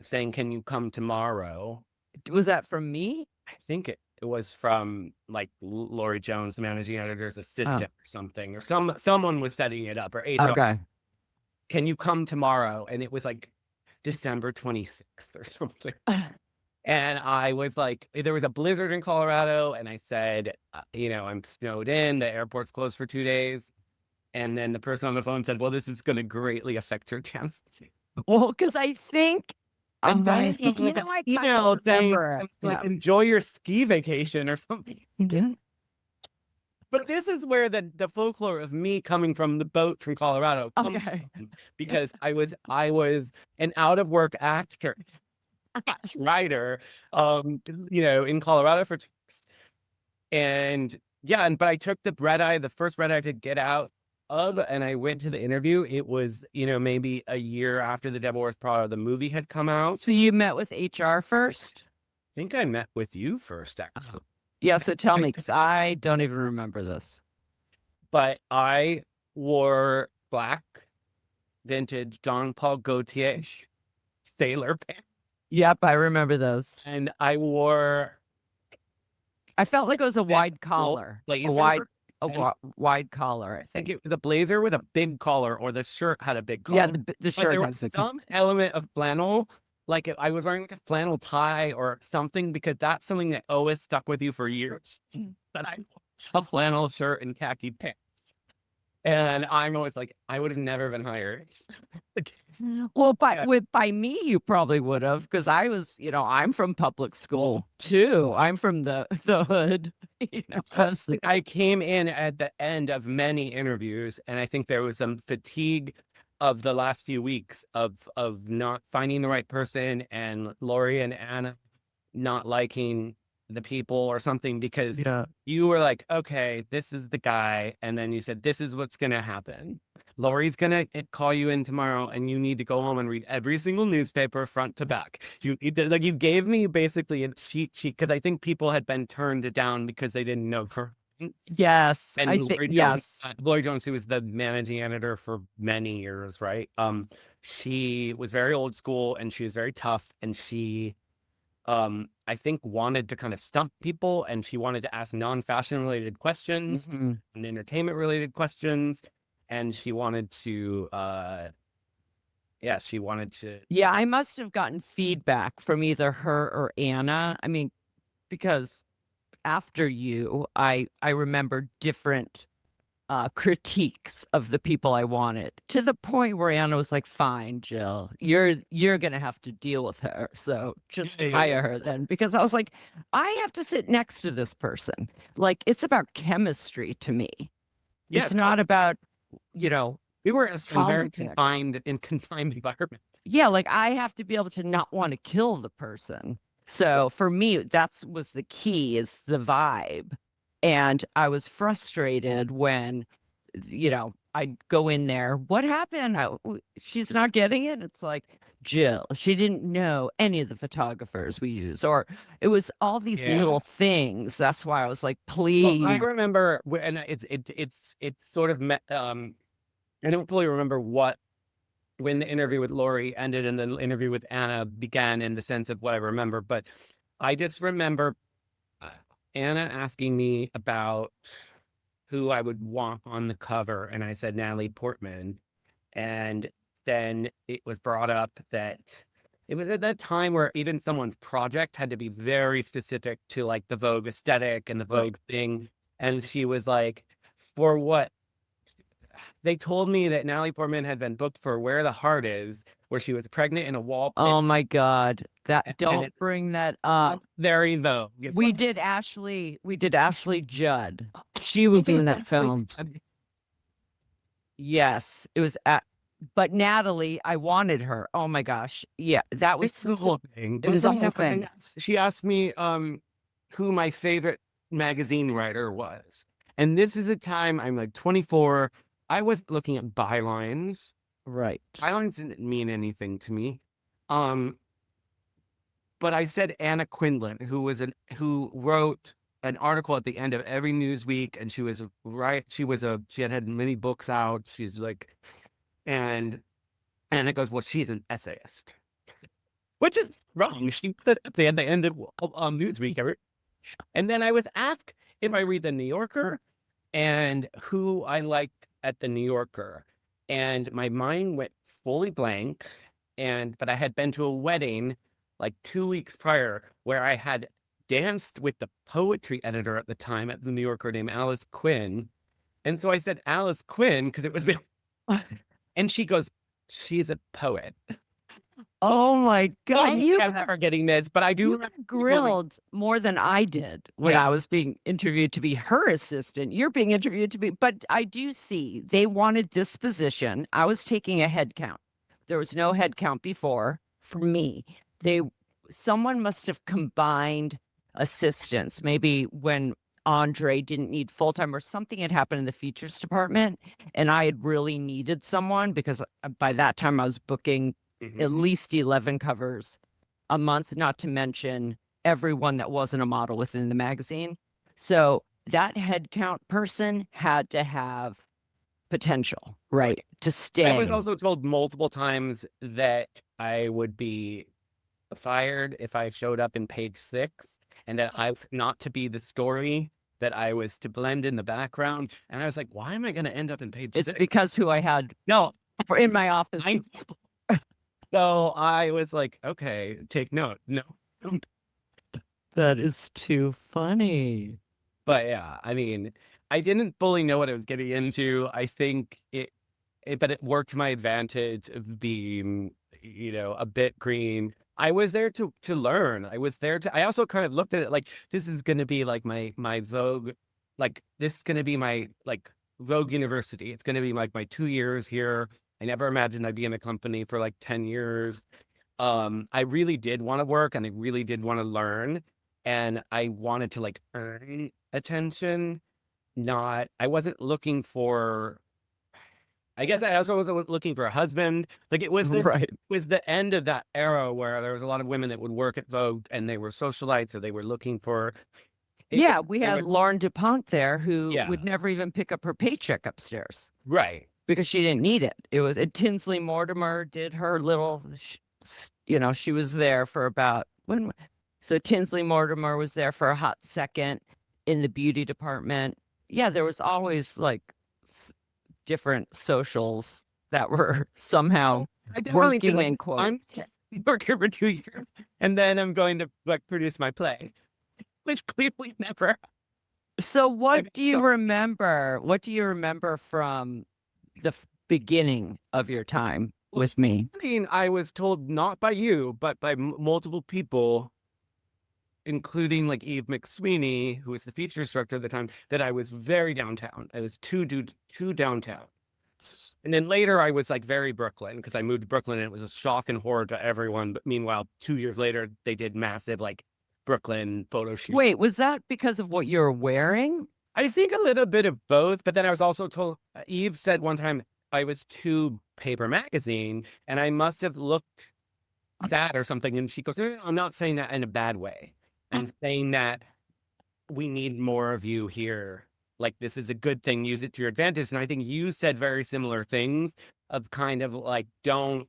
saying, can you come tomorrow? Was that from me? I think it was from like Lori Jones, the managing editor's assistant or something, or someone was setting it up, or HR. Okay. Can you come tomorrow? And it was like December 26th or something. And I was like, there was a blizzard in Colorado, and I said, I'm snowed in, the airport's closed for 2 days. And then the person on the phone said, well, this is going to greatly affect your chances. Well, because I think And then I he kind email of remember. like, enjoy your ski vacation or something. You didn't? But this is where the folklore of me coming from the boat from Colorado comes Okay. from, because I was an out of work actor, writer, in Colorado for 2 weeks. And yeah, but I took the first red eye to get out of, and I went to the interview. It was, maybe a year after the Devil Wears Prada, the movie had come out. So you met with HR first? I think I met with you first, actually. Yeah, so tell me, because I don't even remember this. But I wore black vintage Jean Paul Gaultier sailor pants. Yep, I remember those. And I wore I felt like it was a wide collar. blazer. Wide collar, I I think think. it was a blazer with a big collar, or the shirt had a big collar. Yeah, the But shirt there has was the some element of flannel, like I was wearing like a flannel tie or something, because that's something that always stuck with you for years. That I wore a flannel shirt and khaki pants. And I'm always like, I would have never been hired. Well, by me, you probably would have, because I was, I'm from public school too. I'm from the hood. I came in at the end of many interviews, and I think there was some fatigue of the last few weeks of not finding the right person, and Lori and Anna not liking the people or something, because you were like, okay, this is the guy. And then you said, this is what's going to happen. Lori's going to call you in tomorrow, and you need to go home and read every single newspaper front to back. You gave me basically a cheat sheet, because I think people had been turned down because they didn't know her. Yes, And I think, yes. Lori Jones, who was the managing editor for many years, right? She was very old school, and she was very tough, and she I think wanted to kind of stump people, and she wanted to ask non-fashion related questions and entertainment related questions. and she wanted to, she wanted to. Yeah, I must have gotten feedback from either her or Anna. I mean, because after you, I remember different critiques of the people I wanted, to the point where Anna was like, "Fine, Jill, you're gonna have to deal with her. So just Yeah. hire her then." Because I was like, I have to sit next to this person. Like, it's about chemistry to me. Yeah, It's not about, we were in very politics. confined environment. Yeah, like I have to be able to not want to kill the person. So for me, that's was the key, is the vibe. And I was frustrated when, I'd go in there. What happened? She's not getting it. It's like, Jill, she didn't know any of the photographers we use, or it was all these Yeah. little things. That's why I was like, Well, please. I remember when it's sort of I don't fully remember when the interview with Lori ended and the interview with Anna began, in the sense of what I remember, but I just remember Anna asking me about who I would want on the cover, and I said Natalie Portman, and then it was brought up that it was at that time where even someone's project had to be very specific to like the Vogue aesthetic and the Vogue thing, and she was like, for what? They told me that Natalie Portman had been booked for Where the Heart Is, where she was pregnant in a wall. Oh my God. And Don't bring that up. Very though. We did Ashley Judd. She was in that film. Yes, it was but Natalie, I wanted her. Oh my gosh. Yeah, that was It's the whole thing. It was a whole thing. She asked me who my favorite magazine writer was. And this is a time I'm like 24. I was looking at bylines. Right. Bylines didn't mean anything to me. But I said Anna Quindlen, who wrote an article at the end of every Newsweek, and she had many books out. She's like, and it goes, well, she's an essayist, which is wrong. She put it at the end of Newsweek. And then I was asked if I read the New Yorker and who I liked at the New Yorker, and my mind went fully blank. But I had been to a wedding like 2 weeks prior where I had danced with the poetry editor at the time at the New Yorker named Alice Quinn. And so I said Alice Quinn because it was and she goes, she's a poet. Oh my God. You I'm never getting this, but I do got grilled more than I did when I was being interviewed to be her assistant. You're being interviewed to be, but I do see they wanted this position. I was taking a head count. There was no head count before for me. Someone must have combined assistants, maybe when Andre didn't need full-time or something had happened in the features department, and I had really needed someone because by that time I was booking at least 11 covers a month, not to mention everyone that wasn't a model within the magazine. So that headcount person had to have potential, right, to stay. I was also told multiple times that I would be fired if I showed up in page 6, and that I was not to be the story, that I was to blend in the background. And I was like, why am I going to end up in page 6? It's because who I had No, in my office. So I was like, okay, take note. No. That is too funny. But yeah, I mean, I didn't fully know what I was getting into. I think but it worked to my advantage of being, a bit green. I was there to learn. I also kind of looked at it like, this is going to be like my Vogue, like this is going to be my like Vogue University. It's going to be like my 2 years here. I never imagined I'd be in a company for like 10 years. I really did want to work, and I really did want to learn, and I wanted to like earn attention. I wasn't looking for, I guess I also wasn't looking for a husband. Like it was the end of that era where there was a lot of women that would work at Vogue and they were socialites, or they were looking for. We had Lauren DuPont there who would never even pick up her paycheck upstairs. Right. Because she didn't need it. It was Tinsley Mortimer did her little, she was there for about so Tinsley Mortimer was there for a hot second in the beauty department. Yeah, there was always like different socials that were somehow I definitely feel working like in quote. I'm working for 2 years, and then I'm going to like produce my play, which clearly never. So what do you so- remember? What do you remember from the beginning of your time with me? I mean, I was told not by you, but by multiple people, including like Eve McSweeney, who was the feature instructor at the time, that I was very downtown. I was too downtown. And then later I was like very Brooklyn because I moved to Brooklyn and it was a shock and horror to everyone. But meanwhile, 2 years later, they did massive like Brooklyn photo shoots. Wait, was that because of what you were wearing? I think a little bit of both. But then I was also told, Eve said one time I was too paper magazine and I must have looked sad or something. And she goes, "No, I'm not saying that in a bad way. I'm saying that we need more of you here. Like, this is a good thing. Use it to your advantage." And I think you said very similar things of kind of like, don't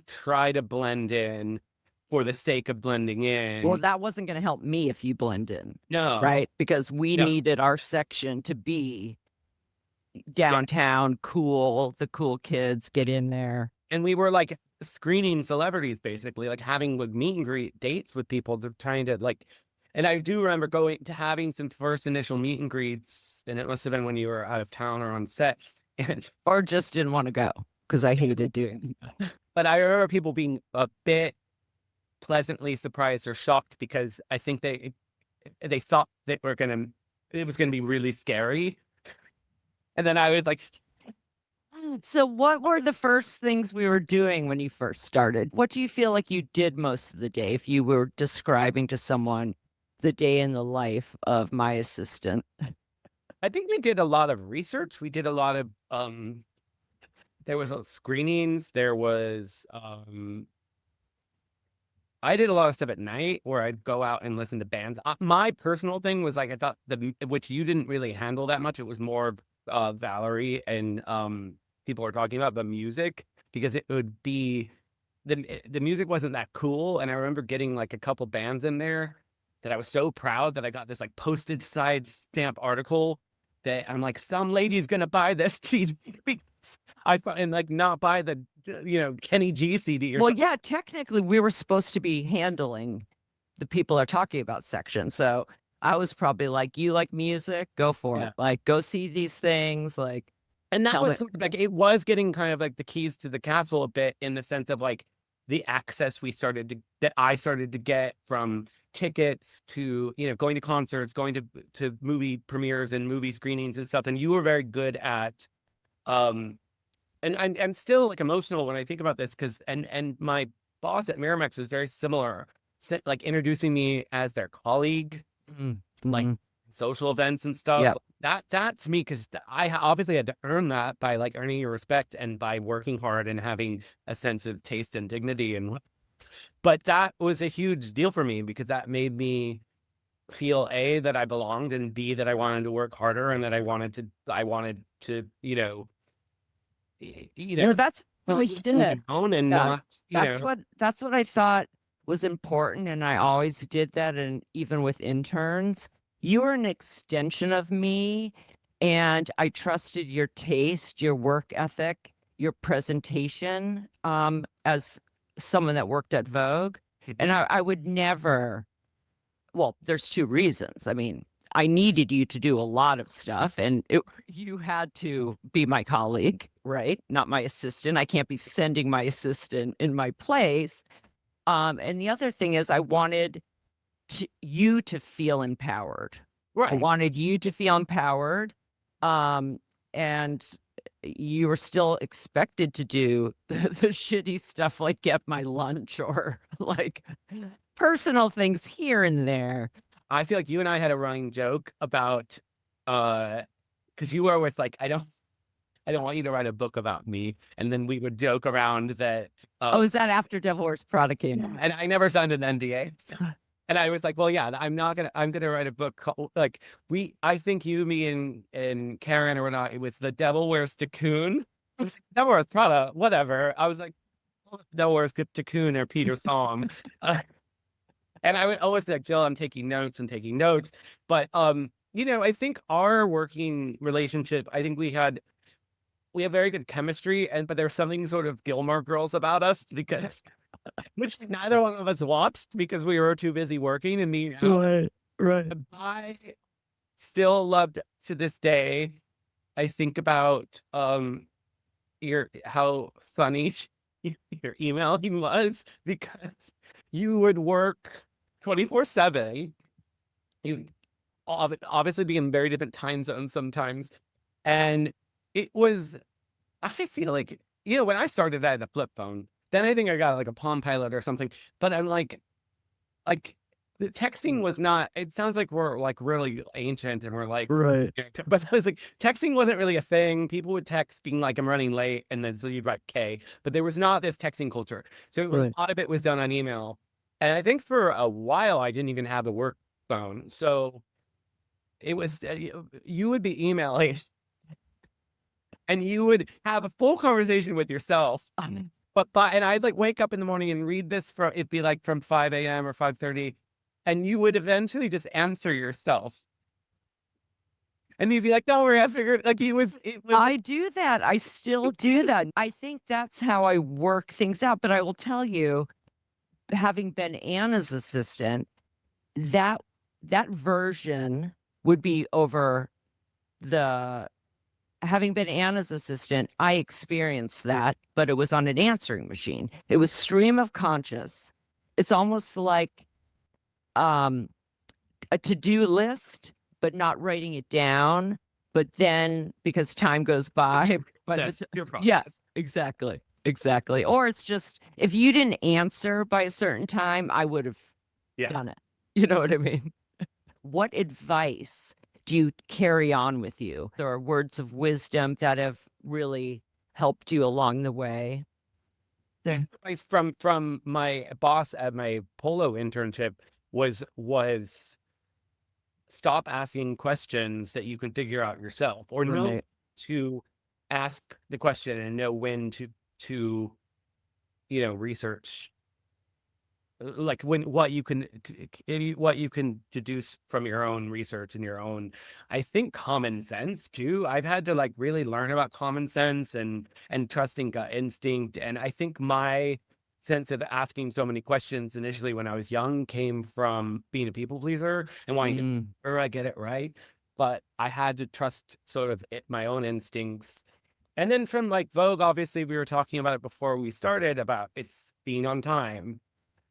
try to blend in for the sake of blending in. Well, that wasn't going to help me if you blend in, No. right? Because we No. needed our section to be downtown, cool, the cool kids get in there. And we were like screening celebrities, basically, like having like meet and greet dates with people. They're trying to like, and I do remember going to having some first initial meet and greets, and it must have been when you were out of town or on set. And Or just didn't want to go because I hated doing it. but I remember people being a bit pleasantly surprised or shocked because I think they thought that it was gonna be really scary. And then I was like, So what were the first things we were doing when you first started? What do you feel like you did most of the day if you were describing to someone the day in the life of my assistant? I think we did a lot of research. We did a lot of there was screenings. There was I did a lot of stuff at night where I'd go out and listen to bands. My personal thing was like I thought which you didn't really handle that much. It was more Valerie and people were talking about the music because it would be the music wasn't that cool. And I remember getting like a couple bands in there that I was so proud that I got this like postage side stamp article that I'm like, some lady's gonna buy this CD. I thought and like not buy the Kenny G CD or Well, something. yeah, technically we were supposed to be handling the people are talking about section. So I was probably like, you like music, go for Yeah. it. Like, go see these things. Like, And that Tell was it- sort of like it was getting kind of like the keys to the castle a bit in the sense of like the access that I started to get from tickets to going to concerts, going to movie premieres and movie screenings and stuff. And you were very good at and I'm still like emotional when I think about this because and my boss at Miramax was very similar, like introducing me as their colleague, like social events and stuff. Yep. That to me, because I obviously had to earn that by like earning your respect and by working hard and having a sense of taste and dignity but that was a huge deal for me because that made me feel A, that I belonged, and B, that I wanted to work harder and that I wanted to that's what we did. own and Yeah, not That's what I thought was important. And I always did that. And even with interns, you were an extension of me. And I trusted your taste, your work ethic, your presentation, as someone that worked at Vogue. And I would never, well, there's two reasons. I mean, I needed you to do a lot of stuff and you had to be my colleague, right? Not my assistant. I can't be sending my assistant in my place. And the other thing is I wanted you to feel empowered. right. I wanted you to feel empowered. And you were still expected to do the shitty stuff like get my lunch or like personal things here and there. I feel like you and I had a running joke about because you were always like, I don't want you to write a book about me, and then we would joke around that. Is that after Devil Wears Prada came out? And I never signed an NDA, and I was like, well, yeah, I'm gonna write a book called like I think you, me, and Karen or whatnot. It was The Devil Wears Cocoon. Devil Wears Prada, whatever. I was like, Devil Wears Cocoon or Peter Song. And I would always be like, Jill, I'm taking notes. But, I think our working relationship, I think we had we have very good chemistry, but there's something sort of Gilmore Girls about us because which neither one of us watched because we were too busy working and being out. Right. I still loved to this day. I think about how funny your emailing was because you would work 24/7. You obviously be in very different time zones sometimes, and it was. I feel like when I started, I had a flip phone. Then I think I got like a Palm Pilot or something. But I'm like the texting was not. It sounds like we're like really ancient and we're like Right. But I was like, texting wasn't really a thing. People would text being like, "I'm running late," and then so you'd write K. But there was not this texting culture. So a Right. lot of it was done on email. And I think for a while I didn't even have a work phone. So it was you would be emailing and you would have a full conversation with yourself. But and I'd like wake up in the morning and read this it'd be like from 5 a.m. or 5:30, and you would eventually just answer yourself. And you'd be like, "Don't worry, I figured." Like it was. I do that. I still do that. I think that's how I work things out. But I will tell you, having been Anna's assistant, that version would be over the. Having been Anna's assistant, I experienced that, but it was on an answering machine. It was stream of conscious. It's almost like a to-do list, but not writing it down. But then because time goes by, That's your process. yes, exactly. Or it's just if you didn't answer by a certain time, I would have done it. You know what I mean? What advice do you carry on with you? There are words of wisdom that have really helped you along the way. Advice from my boss at my polo internship was stop asking questions that you can figure out yourself, or know to ask the question and know when to research, like what you can deduce from your own research and your own, I think, common sense too. I've had to like really learn about common sense and trusting gut instinct. And I think my sense of asking so many questions initially when I was young came from being a people pleaser and wanting to I get it right. But I had to trust sort of my own instincts. And then from like Vogue, obviously we were talking about it before we started about it's being on time.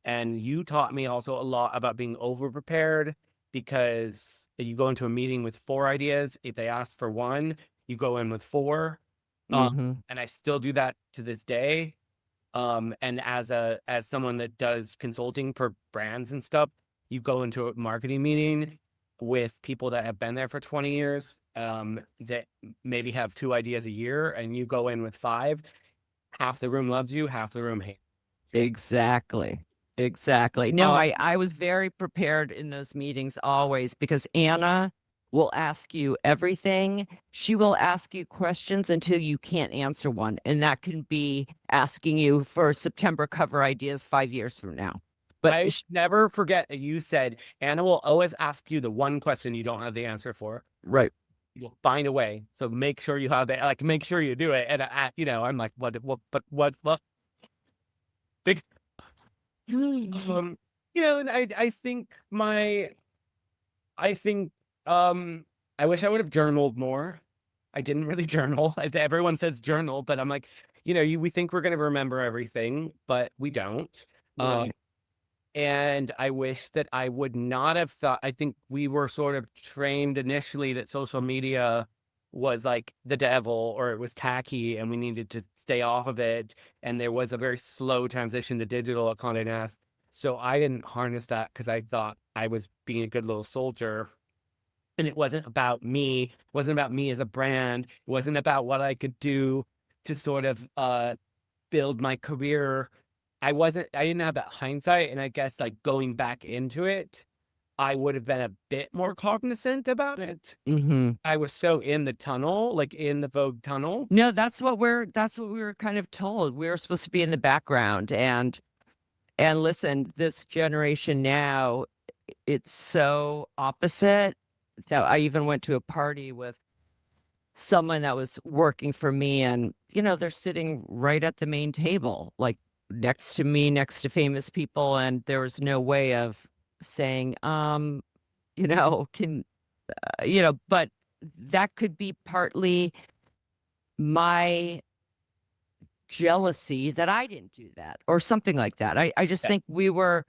And you taught me also a lot about being over-prepared, because you go into a meeting with 4 ideas. If they ask for 1, you go in with 4. And I still do that to this day. And as someone that does consulting for brands and stuff, you go into a marketing meeting with people that have been there for 20 years, that maybe have 2 ideas a year, and you go in with 5. Half the room loves you, half the room hates you. Exactly. No, I was very prepared in those meetings always, because Anna will ask you everything. She will ask you questions until you can't answer one. And that can be asking you for September cover ideas 5 years from now. But I never forget that you said Anna will always ask you the one question you don't have the answer for. Right. You'll find a way. So make sure you have it. Like, make sure you do it. And I'm like, what? Big. And I think I wish I would have journaled more. I didn't really journal. Everyone says journal, but I'm like, we think we're going to remember everything, but we don't. Right. And I wish that I would not have thought. I think we were sort of trained initially that social media was like the devil, or it was tacky and we needed to stay off of it. And there was a very slow transition to digital at Condé Nast. So I didn't harness that because I thought I was being a good little soldier. And it wasn't about me. It wasn't about me as a brand. It wasn't about what I could do to sort of build my career. I didn't have that hindsight. And I guess like going back into it, I would have been a bit more cognizant about it. I was so in the tunnel, like in the Vogue tunnel. No, that's what we were kind of told. We were supposed to be in the background, and listen, this generation now, it's so opposite that I even went to a party with someone that was working for me, and they're sitting right at the main table, like next to me, next to famous people, and there was no way of saying, can but that could be partly my jealousy that I didn't do that or something like that. I just think we were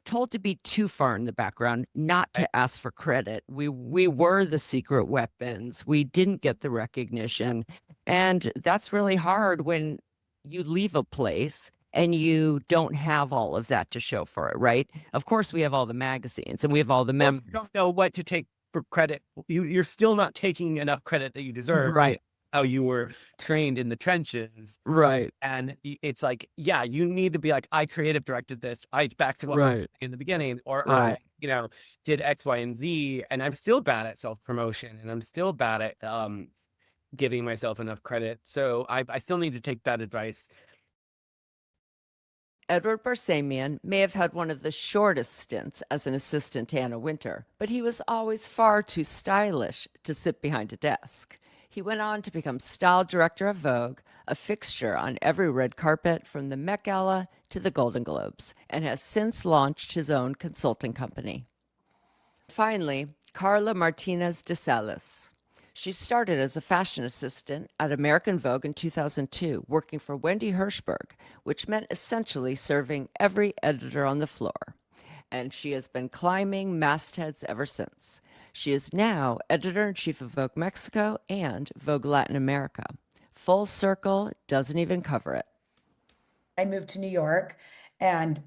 told to be too far in the background, not to ask for credit. We were the secret weapons. We didn't get the recognition. And that's really hard when you leave a place and you don't have all of that to show for it, right? Of course, we have all the magazines and we have all the You don't know what to take for credit. You're still not taking enough credit that you deserve. Right. How you were trained in the trenches. Right. And it's like, yeah, you need to be like, I creative directed this. I back to what Right. in the beginning, or Right. I, did X, Y, and Z. And I'm still bad at self-promotion, and I'm still bad at giving myself enough credit. So I still need to take that advice. Edward Barsamian may have had one of the shortest stints as an assistant to Anna Wintour, but he was always far too stylish to sit behind a desk. He went on to become style director of Vogue, a fixture on every red carpet from the Met Gala to the Golden Globes, and has since launched his own consulting company. Finally, Karla Martínez de Salas. She started as a fashion assistant at American Vogue in 2002, working for Wendy Hirschberg, which meant essentially serving every editor on the floor. And she has been climbing mastheads ever since. She is now editor-in-chief of Vogue Mexico and Vogue Latin America. Full circle, doesn't even cover it. I moved to New York and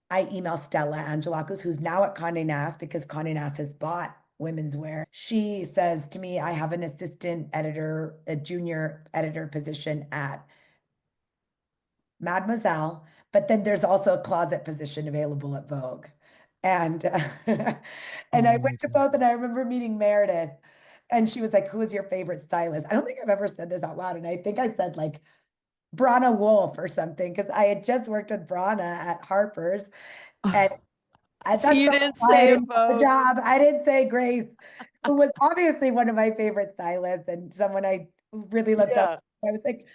I emailed Stella Angelakos, who's now at Condé Nast because Condé Nast has bought women's wear. She says to me, I have an assistant editor, a junior editor position at Mademoiselle, but then there's also a closet position available at Vogue. And I went to both, and I remember meeting Meredith, and she was like, who is your favorite stylist? I don't think I've ever said this out loud. And I think I said like Brana Wolf or something, because I had just worked with Brana at Harper's. And So you didn't say I didn't have the Vogue. job. I didn't say Grace, who was obviously one of my favorite stylists and someone I really looked up to. I was like,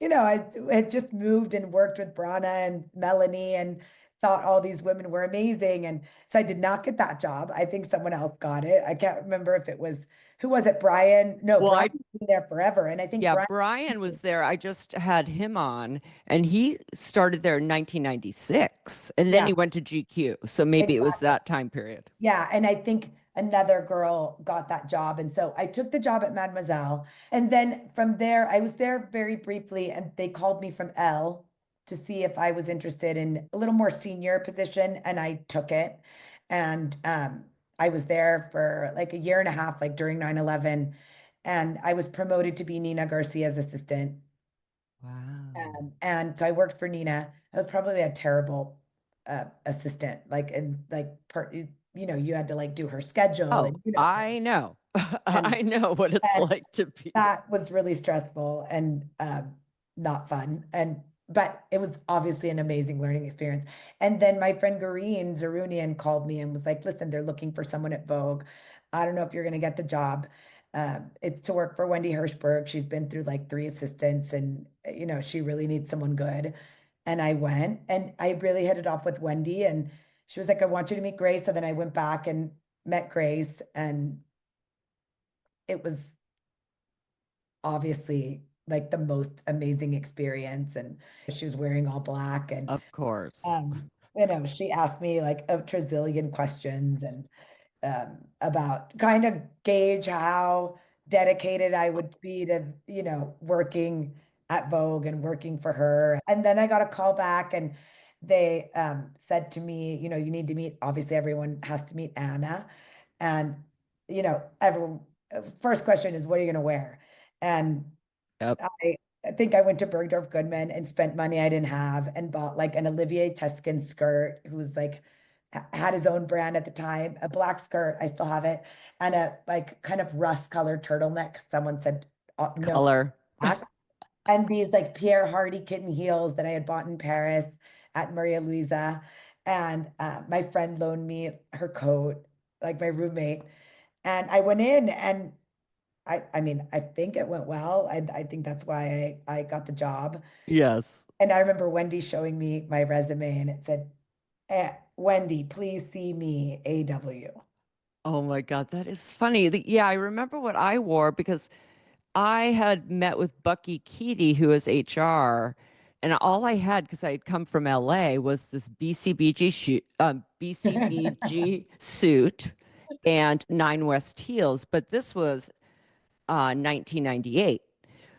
I had just moved and worked with Brana and Melanie and thought all these women were amazing. And so I did not get that job. I think someone else got it. I can't remember if it was, who was it? Brian? No, Well, Brian's been there forever. And I think Brian was there. I just had him on, and he started there in 1996, and then he went to GQ. So maybe it was that time period. Yeah, and I think another girl got that job. And so I took the job at Mademoiselle. And then from there, I was there very briefly, and they called me from Elle to see if I was interested in a little more senior position, and I took it. And I was there for like a year and a half, like during 9/11, and I was promoted to be Nina Garcia's assistant. Wow. And so I worked for Nina. I was probably a terrible assistant, like, and like you had to like do her schedule. Oh, and I know. I know what it's like to be. That was really stressful and not fun. But it was obviously an amazing learning experience. And then my friend Gareen Zarunian called me and was like, listen, they're looking for someone at Vogue. I don't know if you're going to get the job. It's to work for Wendy Hirschberg. She's been through like 3 assistants, and she really needs someone good. And I went, and I really hit it off with Wendy, and she was like, I want you to meet Grace. So then I went back and met Grace, and it was obviously like the most amazing experience. And she was wearing all black, and Of course. she asked me like a trillion questions and about kind of gauge how dedicated I would be to, working at Vogue and working for her. And then I got a call back, and they said to me, you need to meet, obviously everyone has to meet Anna. And, everyone, first question is, what are you going to wear? And Yep. I think I went to Bergdorf Goodman and spent money I didn't have and bought like an Olivier Teskin skirt, who's like, had his own brand at the time, a black skirt, I still have it, and a like kind of rust colored turtleneck. Someone said, no, Color. black. And these like Pierre Hardy kitten heels that I had bought in Paris at Maria Luisa. And my friend loaned me her coat, like my roommate. And I went in, and I mean, I think it went well. I think that's why I got the job. Yes. And I remember Wendy showing me my resume and it said, Wendy, please see me, AW. Oh my God, that is funny. Yeah, I remember what I wore because I had met with Bucky Keaty, who is HR, and all I had, because I had come from LA, was this BCBG suit and Nine West heels. But this was 1998.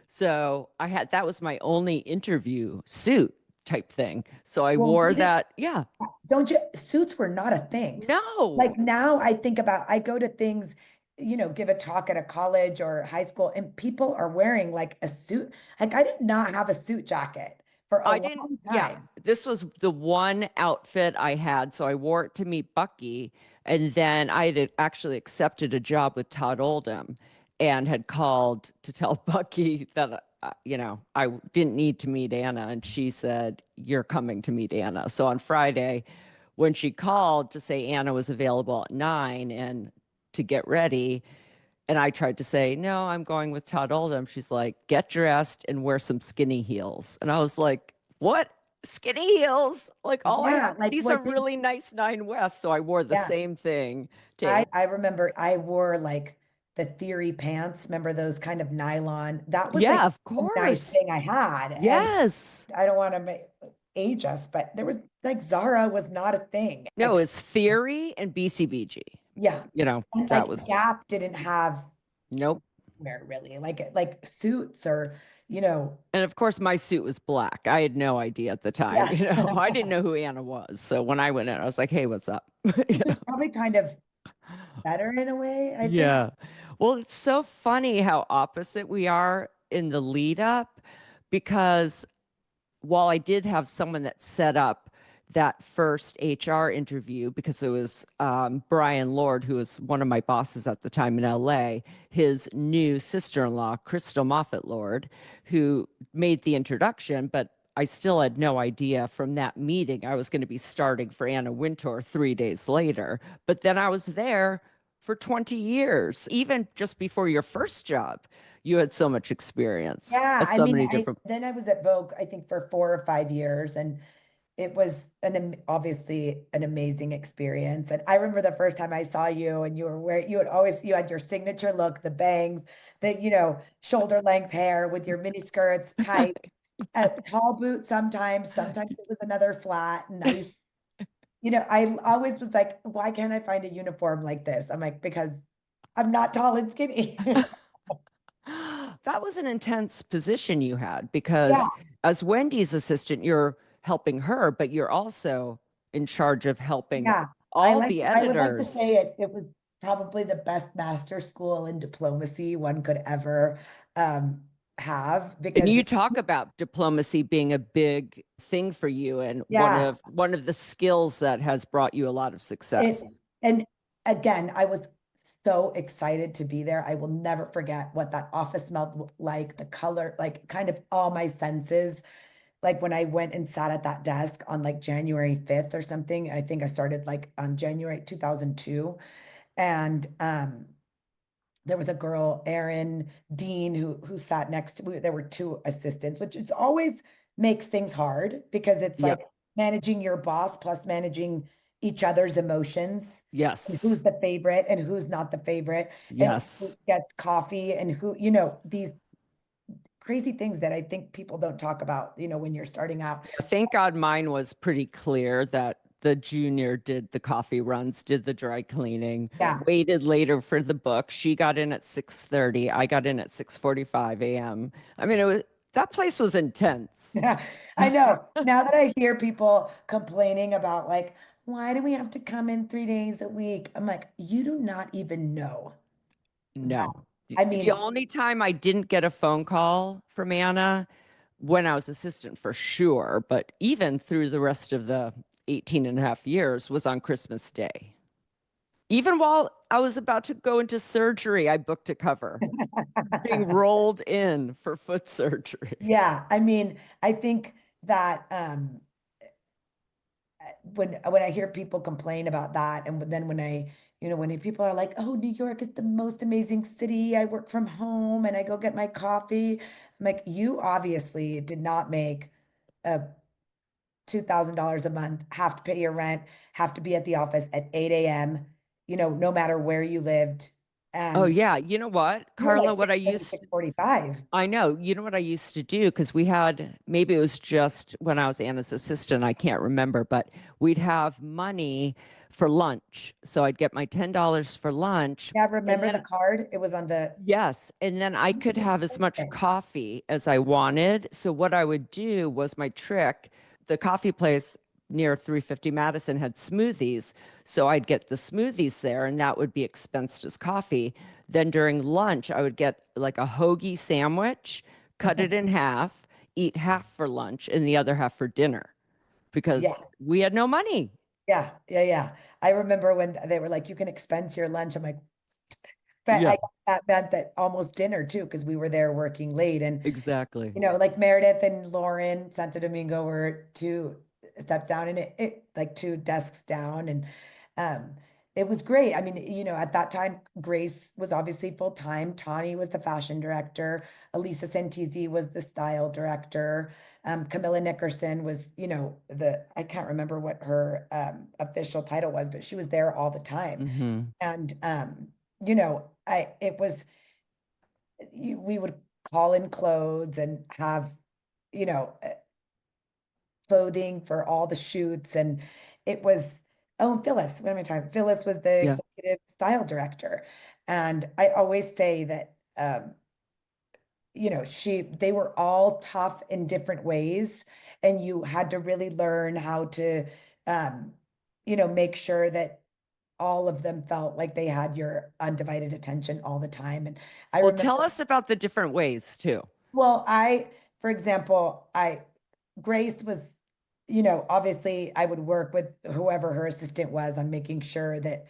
So that was my only interview suit type thing. So I Well, wore that. Yeah. don't you, suits were not a thing. No. Like now I think about, I go to things, give a talk at a college or high school and people are wearing like a suit. Like I did not have a suit jacket for a I didn't, long yeah, time. this was the one outfit I had. So I wore it to meet Bucky. And then I had actually accepted a job with Todd Oldham and had called to tell Bucky that, I didn't need to meet Anna. And she said, "You're coming to meet Anna." So on Friday, when she called to say Anna was available at 9 and to get ready, and I tried to say, "No, I'm going with Todd Oldham." She's like, "Get dressed and wear some skinny heels." And I was like, "What? Skinny heels?" Like Yeah, like these are what did, really nice Nine West. So I wore the yeah. same thing to I remember I wore like the theory pants. Remember those kind of nylon? That was Yeah, like of a nice course. thing I had. And Yes. I don't want to age us, but there was like Zara was not a thing. No, it's Theory and BCBG. Yeah. And That like was Gap didn't have nope. wear really like suits or, you know, And of course, my suit was black. I had no idea at the time. yeah. I didn't know who Anna was. So when I went in, I was like, "Hey, what's up?" Which is probably kind of better in a way, I think. Yeah. Well, it's so funny how opposite we are in the lead up because while I did have someone that set up that first HR interview, because it was Brian Lord, who was one of my bosses at the time in LA, his new sister-in-law, Crystal Moffat Lord, who made the introduction, but I still had no idea from that meeting I was going to be starting for Anna Wintour 3 days later. But then I was there for 20 years, even just before your first job. You had so much experience Yeah, at I so mean, many I different. then I was at Vogue, I think for 4 or 5 years, and it was obviously an amazing experience. And I remember the first time I saw you, and you were wearing, you had your signature look, the bangs, the shoulder length hair with your mini skirts, tight, a tall boot sometimes it was another flat, and I used, I always was like, why can't I find a uniform like this? I'm like, because I'm not tall and skinny. That was an intense position you had Yeah. because as Wendy's assistant, you're helping her, but you're also in charge of helping Yeah, all the I would like to say editors. it was probably the best master school in diplomacy one could ever have And because you talk about diplomacy being a big thing for you and yeah, one of the skills that has brought you a lot of it success. and again, I was so excited to be there. I will never forget what that office smelled like, the color, like kind of all my senses. Like when I went and sat at that desk on like January 5th or something, I think I started like on January 2002. And there was a girl, Erin Dean, who sat next to me. There were two assistants, which is always makes things hard because it's Yeah. like managing your boss plus managing each other's emotions and Yes. who's the favorite and who's not the favorite and who Yes. gets coffee and who, these crazy things that I think people don't talk about, when you're starting out. Thank God mine was pretty clear that the junior did the coffee runs, did the dry cleaning, Yeah. waited later for the book. She got in at 6:30. I got in at 6:45 a.m. I mean, that place was intense. Yeah, I know. Now that I hear people complaining about like, why do we have to come in 3 days a week? I'm like, you do not even know that. No. I The mean, only time I didn't get a phone call from Anna when I was assistant for sure, but even through the rest of the 18 and a half years was on Christmas Day. Even while I was about to go into surgery, I booked a cover, being rolled in for foot surgery. yeah, I mean, I think that when I hear people complain about that, and then when people are like, "Oh, New York is the most amazing city. I work from home and I go get my coffee." I'm like, you obviously did not make a $2,000 a month, have to pay your rent, have to be at the office at 8 a.m., no matter where you lived. Oh And yeah, you know what, you were Karla, like what I 6:30, used 6:45. I know. You know what I used to do? Because we had, maybe it was just when I was Anna's assistant, I can't remember, but we'd have money for lunch. So I'd get my $10 for lunch. Yeah, And remember the then, card? It was on the yes, and then I could have as much Okay. coffee as I wanted. So what I would do was my trick, the coffee place near 350 Madison had smoothies. So I'd get the smoothies there, and that would be expensed as coffee. Then during lunch, I would get like a hoagie sandwich, cut it in half, eat half for lunch and the other half for dinner Yeah, because we had no money. yeah, yeah, yeah. I remember when they were like, you can expense your lunch. I'm like, but Yeah, that meant that almost dinner too, because we were there working late. And, exactly. like Meredith and Lauren Santo Domingo were two steps down, and it like two desks down. And um, it was great. I mean, at that time, Grace was obviously full time. Tawny was the fashion director. Elisa Santisi was the style director. Camilla Nickerson was, I can't remember what her official title was, but she was there all the time. Hmm. And it was we would call in clothes and have, you know, uh, clothing for all the shoots. And it was, oh, and Phyllis, what am I talking? Phyllis was the Yeah. executive style director. And I always say that, they were all tough in different ways. And you had to really learn how to, um, make sure that all of them felt like they had your undivided attention all the time. And I Well, remember, tell us about the different ways too. well, for example, Grace was, obviously I would work with whoever her assistant was on making sure that,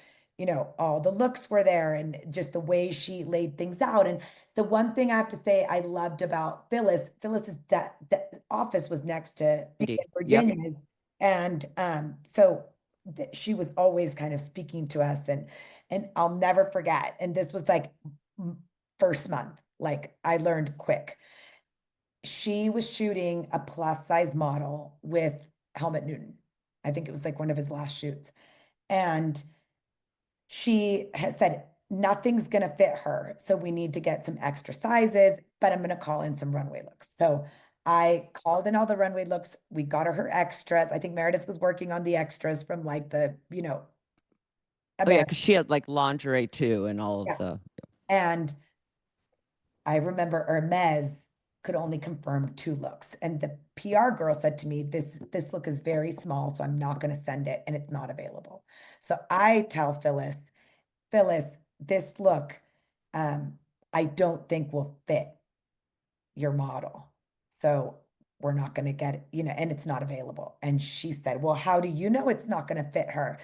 all the looks were there and just the way she laid things out. And the one thing I have to say I loved about Phyllis's office was next to Indeed. Yep. Virginia's. And so she was always kind of speaking to us, and I'll never forget. And this was like first month, like I learned quick. She was shooting a plus size model with Helmut Newton. I think it was like one of his last shoots. And she had said, nothing's going to fit her. So we need to get some extra sizes, but I'm going to call in some runway looks. So I called in all the runway looks. We got her extras. I think Meredith was working on the extras from like the, Oh yeah, American. because she had like lingerie too and all of Yeah. the. And I remember Hermes could only confirm 2 looks. And the PR girl said to me, this look is very small, so I'm not going to send it, and it's not available. So I tell Phyllis, this look, I don't think will fit your model. So we're not going to get it, and it's not available. And she said, well, how do you know it's not going to fit her?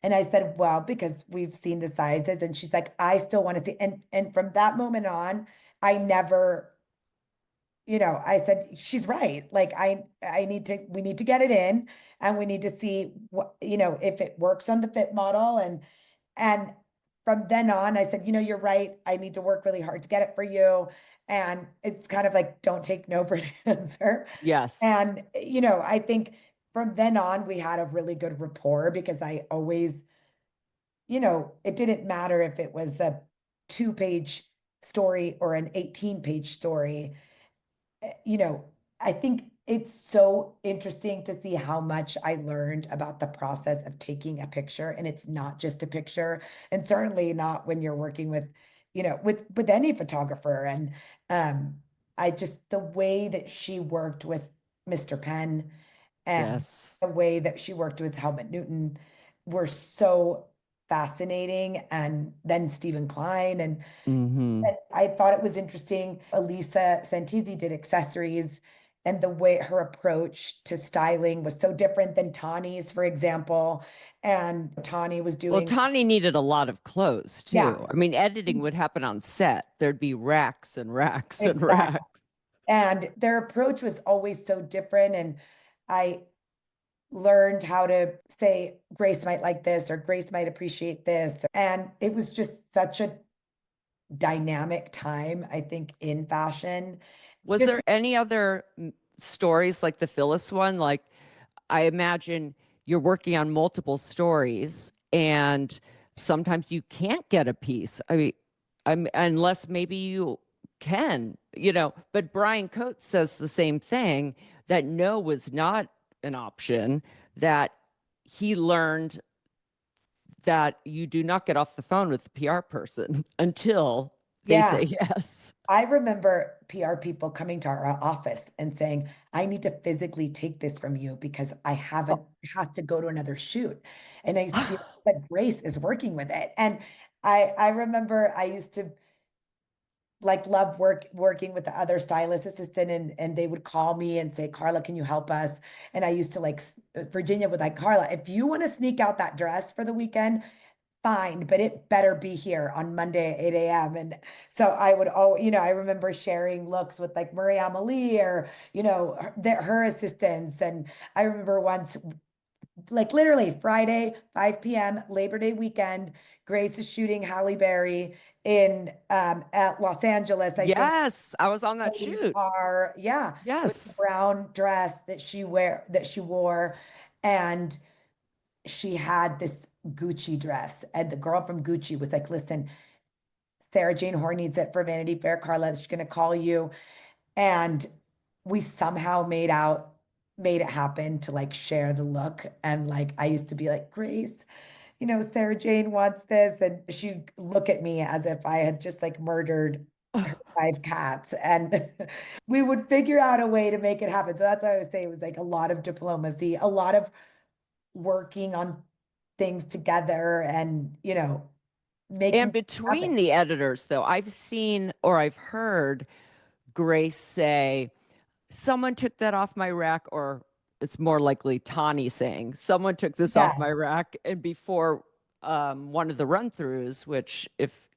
And I said, well, because we've seen the sizes. And she's like, I still want to see. And from that moment on, I never, I said, she's right. Like we need to get it in, and we need to see what, if it works on the fit model. And from then on, I said, you're right. I need to work really hard to get it for you. And it's kind of like, don't take no for an answer. Yes. And, I think from then on, we had a really good rapport, because I always, it didn't matter if it was a 2-page story or an 18-page story. I think it's so interesting to see how much I learned about the process of taking a picture. And it's not just a picture, and certainly not when you're working with, with any photographer. And I just, the way that she worked with Mr. Penn, and Yes. the way that she worked with Helmut Newton were so fascinating. And then Stephen Klein, Hmm. and I thought it was interesting. Elisa Santisi did accessories, and the way her approach to styling was so different than Tawny's, for example. And Tawny was Well, doing, Tawny needed a lot of clothes yeah, too. I mean, editing would happen on set. There'd be racks and racks and exactly. racks. And their approach was always so different. And I learned how to say, Grace might like this, or Grace might appreciate this. And it was just such a dynamic time, I think, in fashion. Was Just there any other stories like the Phyllis one? Like, I imagine you're working on multiple stories and sometimes you can't get a piece. I mean, unless maybe you can, but Brian Coates says the same thing, that no was not an option, that he learned that you do not get off the phone with the PR person until they say yes. I remember PR people coming to our office and saying, I need to physically take this from you because I haven't, it has to go to another shoot. And I used to be like, but Grace is working with it. And I remember I used to like love working with the other stylist assistant, and they would call me and say, Karla, can you help us? And I used to like, Virginia would like, Karla, if you want to sneak out that dress for the weekend, fine, but it better be here on Monday at 8 a.m. And so I would, I remember sharing looks with like Marie Amelie, or, her assistants. And I remember once, like literally Friday, 5 p.m., Labor Day weekend, Grace is shooting Halle Berry in at Los Angeles, I think. Yes, I was on that shoot. It was a Yes. brown dress that she wore, and she had this Gucci dress, and the girl from Gucci was like, listen, Sarah Jane Horn needs it for Vanity Fair, Karla, she's gonna call you. And we somehow made it happen to like share the look. And like I used to be like, Grace, Sarah Jane wants this, and she'd look at me as if I had just like murdered her 5 cats, and we would figure out a way to make it happen. So that's why I would say it was like a lot of diplomacy, a lot of working on things together, and making And it between happen. the editors, though, I've seen or I've heard Grace say, someone took that off my rack, or it's more likely Tawny saying, someone took this off Yeah, my rack. And before one of the run throughs, which, if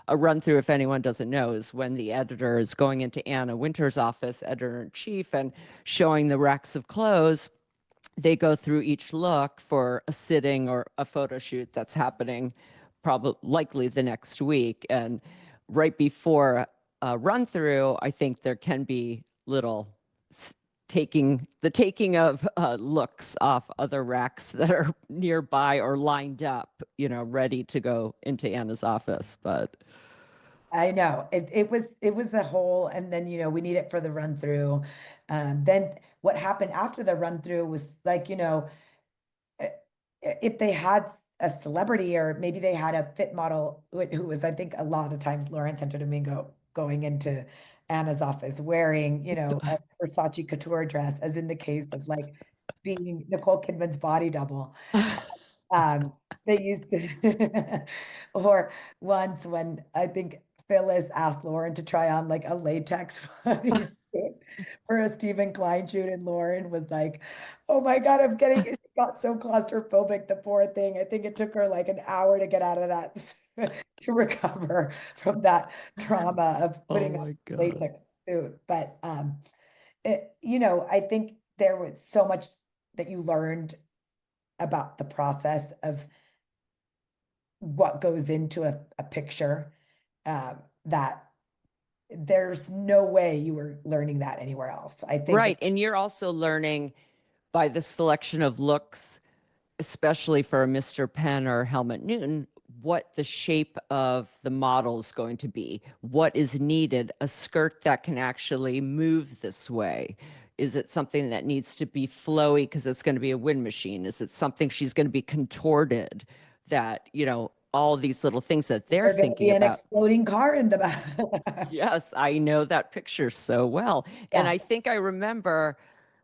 a run through, if anyone doesn't know, is when the editor is going into Anna Wintour's office, editor in chief, and showing the racks of clothes. They go through each look for a sitting or a photo shoot that's happening probably likely the next week. And right before a run through, I think there can be little taking of looks off other racks that are nearby or lined up, ready to go into Anna's office. But I know it was the whole, and then we need it for the run through. Then what happened after the run through was like, eh, if they had a celebrity, or maybe they had a fit model who was, I think a lot of times, Lauren Santo Domingo going into Anna's office wearing, a Versace couture dress, as in the case of like being Nicole Kidman's body double. Um, they used to, or once when I think Phyllis asked Lauren to try on like a latex bodysuit for a Stephen Klein shoot, and Lauren was like, "Oh my God, she got so claustrophobic, the poor thing. I think it took her like an hour to get out of that to recover from that trauma of oh putting on my a God. latex suit." But I think there was so much that you learned about the process of what goes into a picture, that there's no way you were learning that anywhere else. I think Right. And you're also learning by the selection of looks, especially for a Mr. Penn or Helmut Newton, what the shape of the model is going to be, what is needed, a skirt that can actually move this way. Is it something that needs to be flowy because it's going to be a wind machine? Is it something she's going to be contorted? That, all these little things that they're there's going to thinking be an about. exploding car in the back. Yes, I know that picture so well. And Yeah, I think I remember,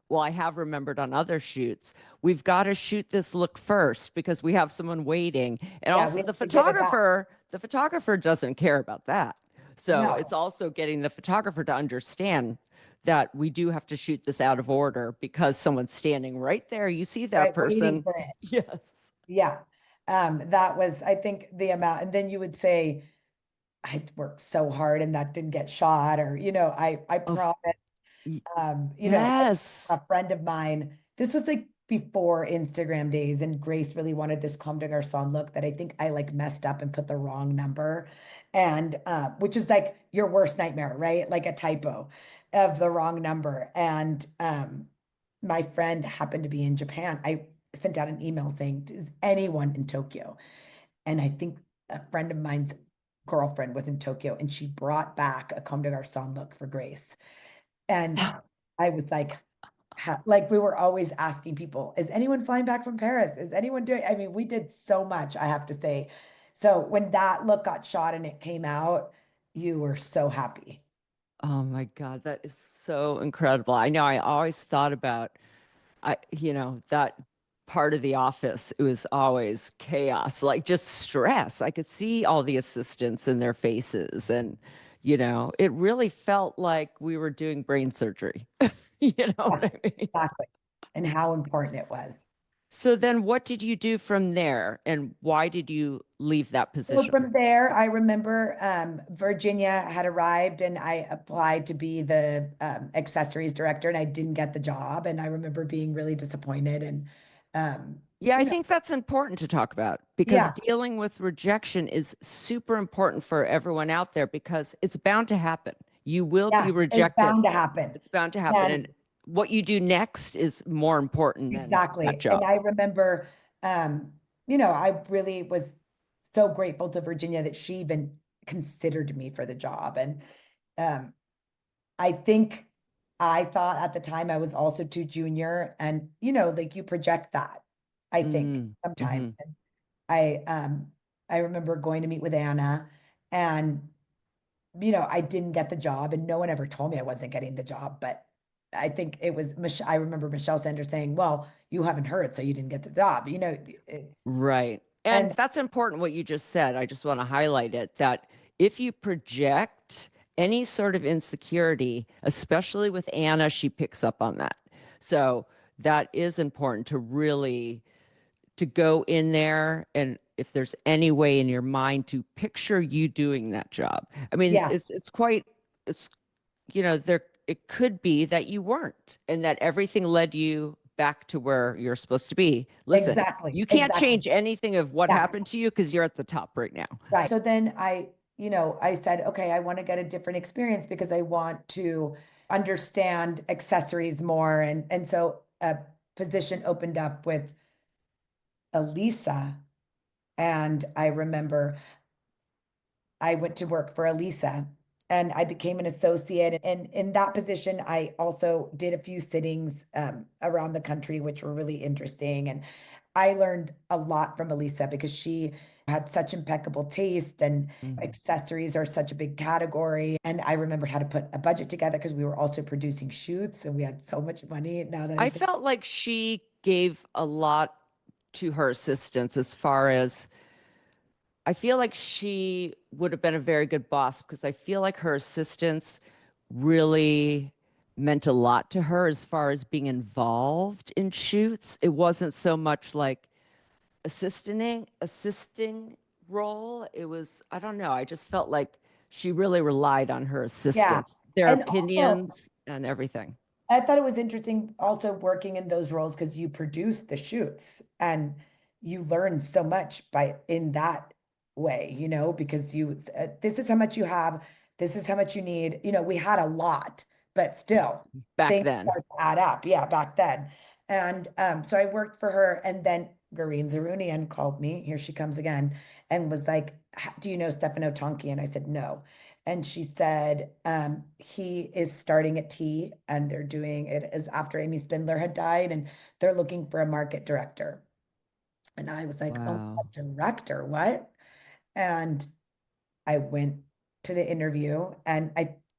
well, I have remembered on other shoots, we've got to shoot this look first because we have someone waiting. And yeah, we also have to give it back. the photographer doesn't care about that. So No, it's also getting the photographer to understand that we do have to shoot this out of order because someone's standing right there. You see that right, waiting person. for it. Yes. Yeah. That was, I think, the amount. And then you would say, I worked so hard and that didn't get shot, or, I Oh, promise. y- A yes. friend of mine, this was like before Instagram days, and Grace really wanted this Comme des Garçons look that I think I like messed up and put the wrong number, and which is like your worst nightmare, right? Like a typo of the wrong number. And my friend happened to be in Japan. I sent out an email saying, "Is anyone in Tokyo?" And I think a friend of mine's girlfriend was in Tokyo, and she brought back a Comme des Garçons look for Grace. And I was like, like we were always asking people, is anyone flying back from Paris? Is anyone doing? I mean, we did so much, I have to say. So when that look got shot and it came out, you were so happy. Oh my God, that is so incredible. I know I always thought about that part of the office. It was always chaos, like just stress. I could see all the assistants in their faces, and it really felt like we were doing brain surgery. You know Yeah, what I mean? exactly. And how important it was. So then what did you do from there, and why did you leave that So position? from there, I remember Virginia had arrived and I applied to be the accessories director, and I didn't get the job. And I remember being really disappointed. And, Yeah, I you know, think that's important to talk about because yeah, dealing with rejection is super important for everyone out there because it's bound to happen. You will be yeah, it's rejected. bound to happen. It's bound to happen. And And what you do next is more important than that exactly. And job. I remember, um, I really was so grateful to Virginia that she even considered me for the job. And um, I think I thought at the time I was also too junior, and like you project that, I think Mm, sometimes. mhm. And I remember going to meet with Anna, and I didn't get the job, and no one ever told me I wasn't getting the job, but I think it was I remember Michelle Sanders saying, "Well, you haven't heard, so you didn't get the job." Right. And And that's important what you just said. I just want to highlight it that if you project any sort of insecurity, especially with Anna, she picks up on that. So that is important to really to go in there, and if there's any way in your mind to picture you doing that job. I mean, yeah, it's there it could be that you weren't and that everything led you back to where you're supposed to be. Listen, exactly, you can't exactly. change anything of what Yeah, happened to you because you're at the top right now. right. So then I said, okay, I want to get a different experience because I want to understand accessories more. And so a position opened up with Elisa. And I remember I went to work for Elisa and I became an associate. And in that position, I also did a few sittings around the country, which were really interesting. And I learned a lot from Elisa because she had such impeccable taste, and Mhm. accessories are such a big category. And I remembered how to put a budget together because we were also producing shoots and we had so much money now that I I think. felt like she gave a lot to her assistants as far as I feel like she would have been a very good boss because I feel like her assistants really meant a lot to her as far as being involved in shoots. It wasn't so much like assisting role. It was, I don't know, I just felt like she really relied on her Yeah. assistants, their And also, opinions and everything. I thought it was interesting also working in those roles because you produce the shoots and you learn so much by in that way, because this is how much you have, this is how much you need. We had a lot, but still Back things then. start to add up. Yeah, back then. And so I worked for her, and then Gareen Zarunian called me. Here she comes again, and was like, "Do you know Stefano Tonki?" And I said, "No." And she said, he is starting at T, and they're doing it as after Amy Spindler had died, and they're looking for a market director. And I was like, oh, Wow. a director, what? And I went to the interview, and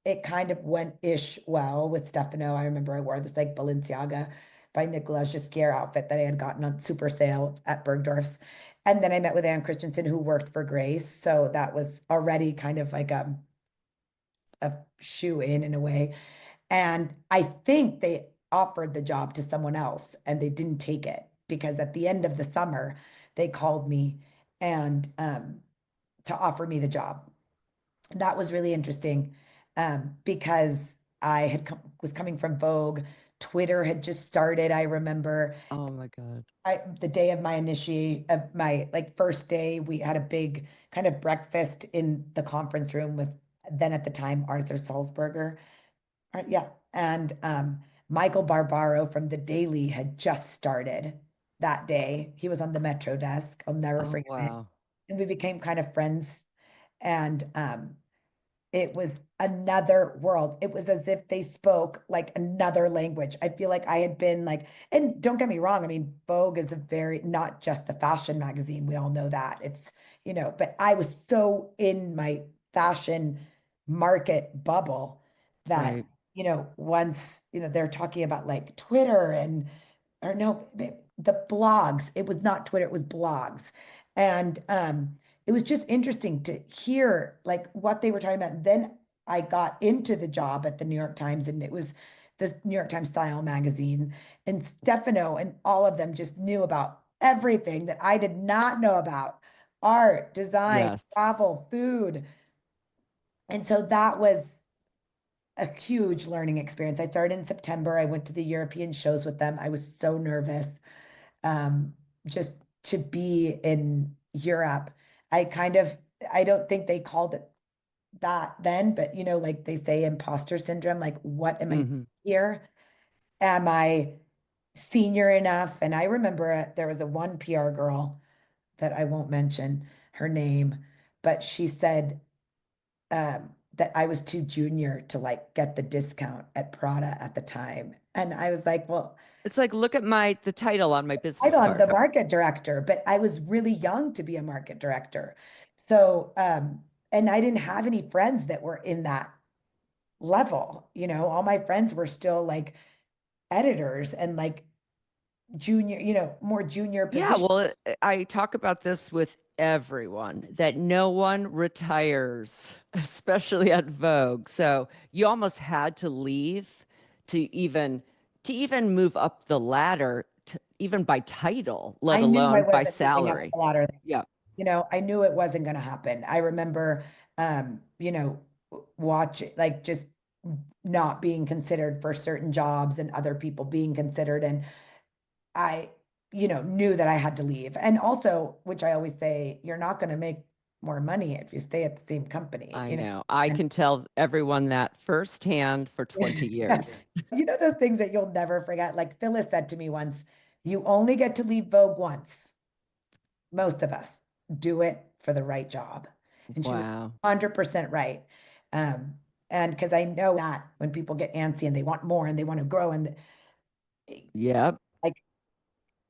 it kind of went ish well with Stefano. I remember I wore this like Balenciaga by Nicolas Gisquier outfit that I had gotten on super sale at Bergdorf's. And then I met with Anne Christensen, who worked for Grace. So that was already kind of like a shoe in a way. And I think they offered the job to someone else and they didn't take it because at the end of the summer, they called me and to offer me the job. That was really interesting because was coming from Vogue, Twitter had just started. I remember Oh my God. the day of my like first day, we had a big kind of breakfast in the conference room with then at the time Arthur Sulzberger. Yeah. And Michael Barbaro from The Daily had just started that day. He was on the Metro desk. I'll never Oh, forget it. wow. And we became kind of friends. And it was another world. It was as if they spoke like another language. I feel like I had been like, and don't get me wrong, I mean, Vogue is a very, not just a fashion magazine. We all know that. It's, but I was so in my fashion market bubble that, Right. once, they're talking about like Twitter or no, the blogs. It was not Twitter, it was blogs. And it was just interesting to hear like what they were talking about. Then I got into the job at the New York Times, and it was the New York Times Style magazine, and Stefano and all of them just knew about everything that I did not know about: art, design, Yes. travel, food. And so that was a huge learning experience. I started in September. I went to the European shows with them. I was so nervous. Just to be in Europe. I don't think they called it that then, but like they say imposter syndrome, like, what am I Mhm. doing here? Am I senior enough? And I remember there was a one PR girl that I won't mention her name, but she said that I was too junior to like get the discount at Prada at the time. And I was like, well, It's like, look at the title on my business I'm the card. market director, but I was really young to be a market director. So, and I didn't have any friends that were in that level. All my friends were still like editors and like junior, more junior Yeah, position. well, I talk about this with everyone that no one retires, especially at Vogue. So you almost had to leave to even move up the ladder, even by title, let I knew I alone by wasn't moving up salary. the ladder. Yeah. I knew it wasn't going to happen. I remember, watching, like, just not being considered for certain jobs and other people being considered. And I, knew that I had to leave. And also, which I always say, you're not going to make more money if you stay at the same company, I know. I can tell everyone that firsthand for 20 years. Those things that you'll never forget. Like Phyllis said to me once, you only get to leave Vogue once. Most of us do it for the right job. And she was Wow. 100% right. And because I know that when people get antsy and they want more and they want to grow and Yep. like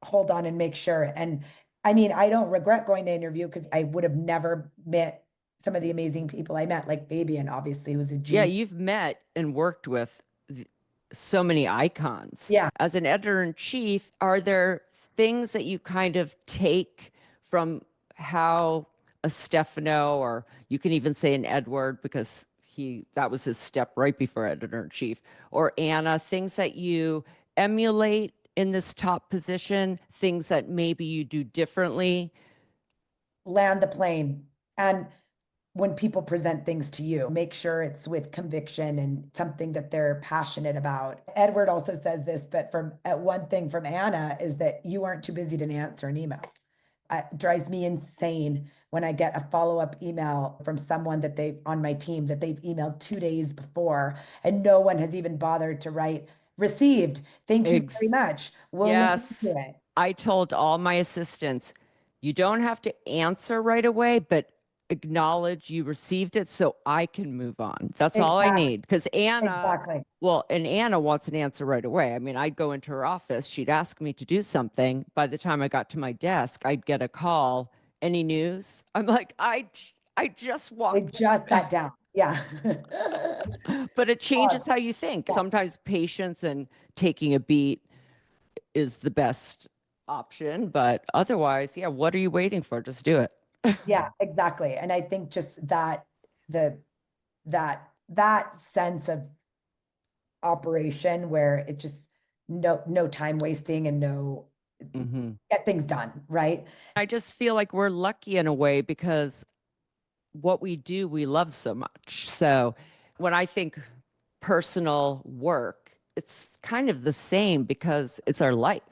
hold on and make sure. And I mean, I don't regret going to interview because I would have never met some of the amazing people I met, like Fabian, obviously, who's a Yeah, genius. you've met and worked with so many icons. Yeah. As an editor in chief, are there things that you kind of take from how a Stefano, or you can even say an Edward, because that was his step right before editor in chief, or Anna, things that you emulate in this top position, things that maybe you do differently? Land the plane. And when people present things to you, make sure it's with conviction and something that they're passionate about. Edward also says this, but one thing from Anna is that you aren't too busy to answer an email. It drives me insane when I get a follow-up email from someone that on my team that they've emailed 2 days before, and no one has even bothered to write received. Thank you very much. We'll look Yes. into it. I told all my assistants, you don't have to answer right away, but acknowledge you received it so I can move on. That's all I Exactly. need. Because Anna, Exactly. well, and Anna wants an answer right away. I mean, I'd go into her office, she'd ask me to do something. By the time I got to my desk, I'd get a call. Any news? I'm like, I just We walked. just sat down. Yeah. But it changes how you think. Yeah. Sometimes patience and taking a beat is the best option, but otherwise, yeah, what are you waiting for? Just do it. Yeah, exactly. And I think just that sense of operation where it just no time wasting and no Hmm. get things done, right? I just feel like we're lucky in a way because what we do, we love so much. So when I think personal work, it's kind of the same because it's our life.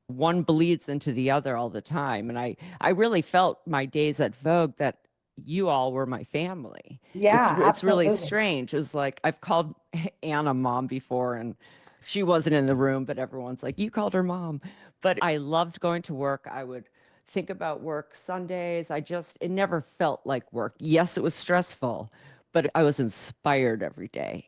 One bleeds into the other all the time. And I really felt my days at Vogue that you all were my family. Yeah, It's really absolutely. strange. It was like I've called Anna mom before, and she wasn't in the room, but everyone's like, you called her mom. But I loved going to work. I would think about work Sundays. It never felt like work. Yes, it was stressful, but I was inspired every day.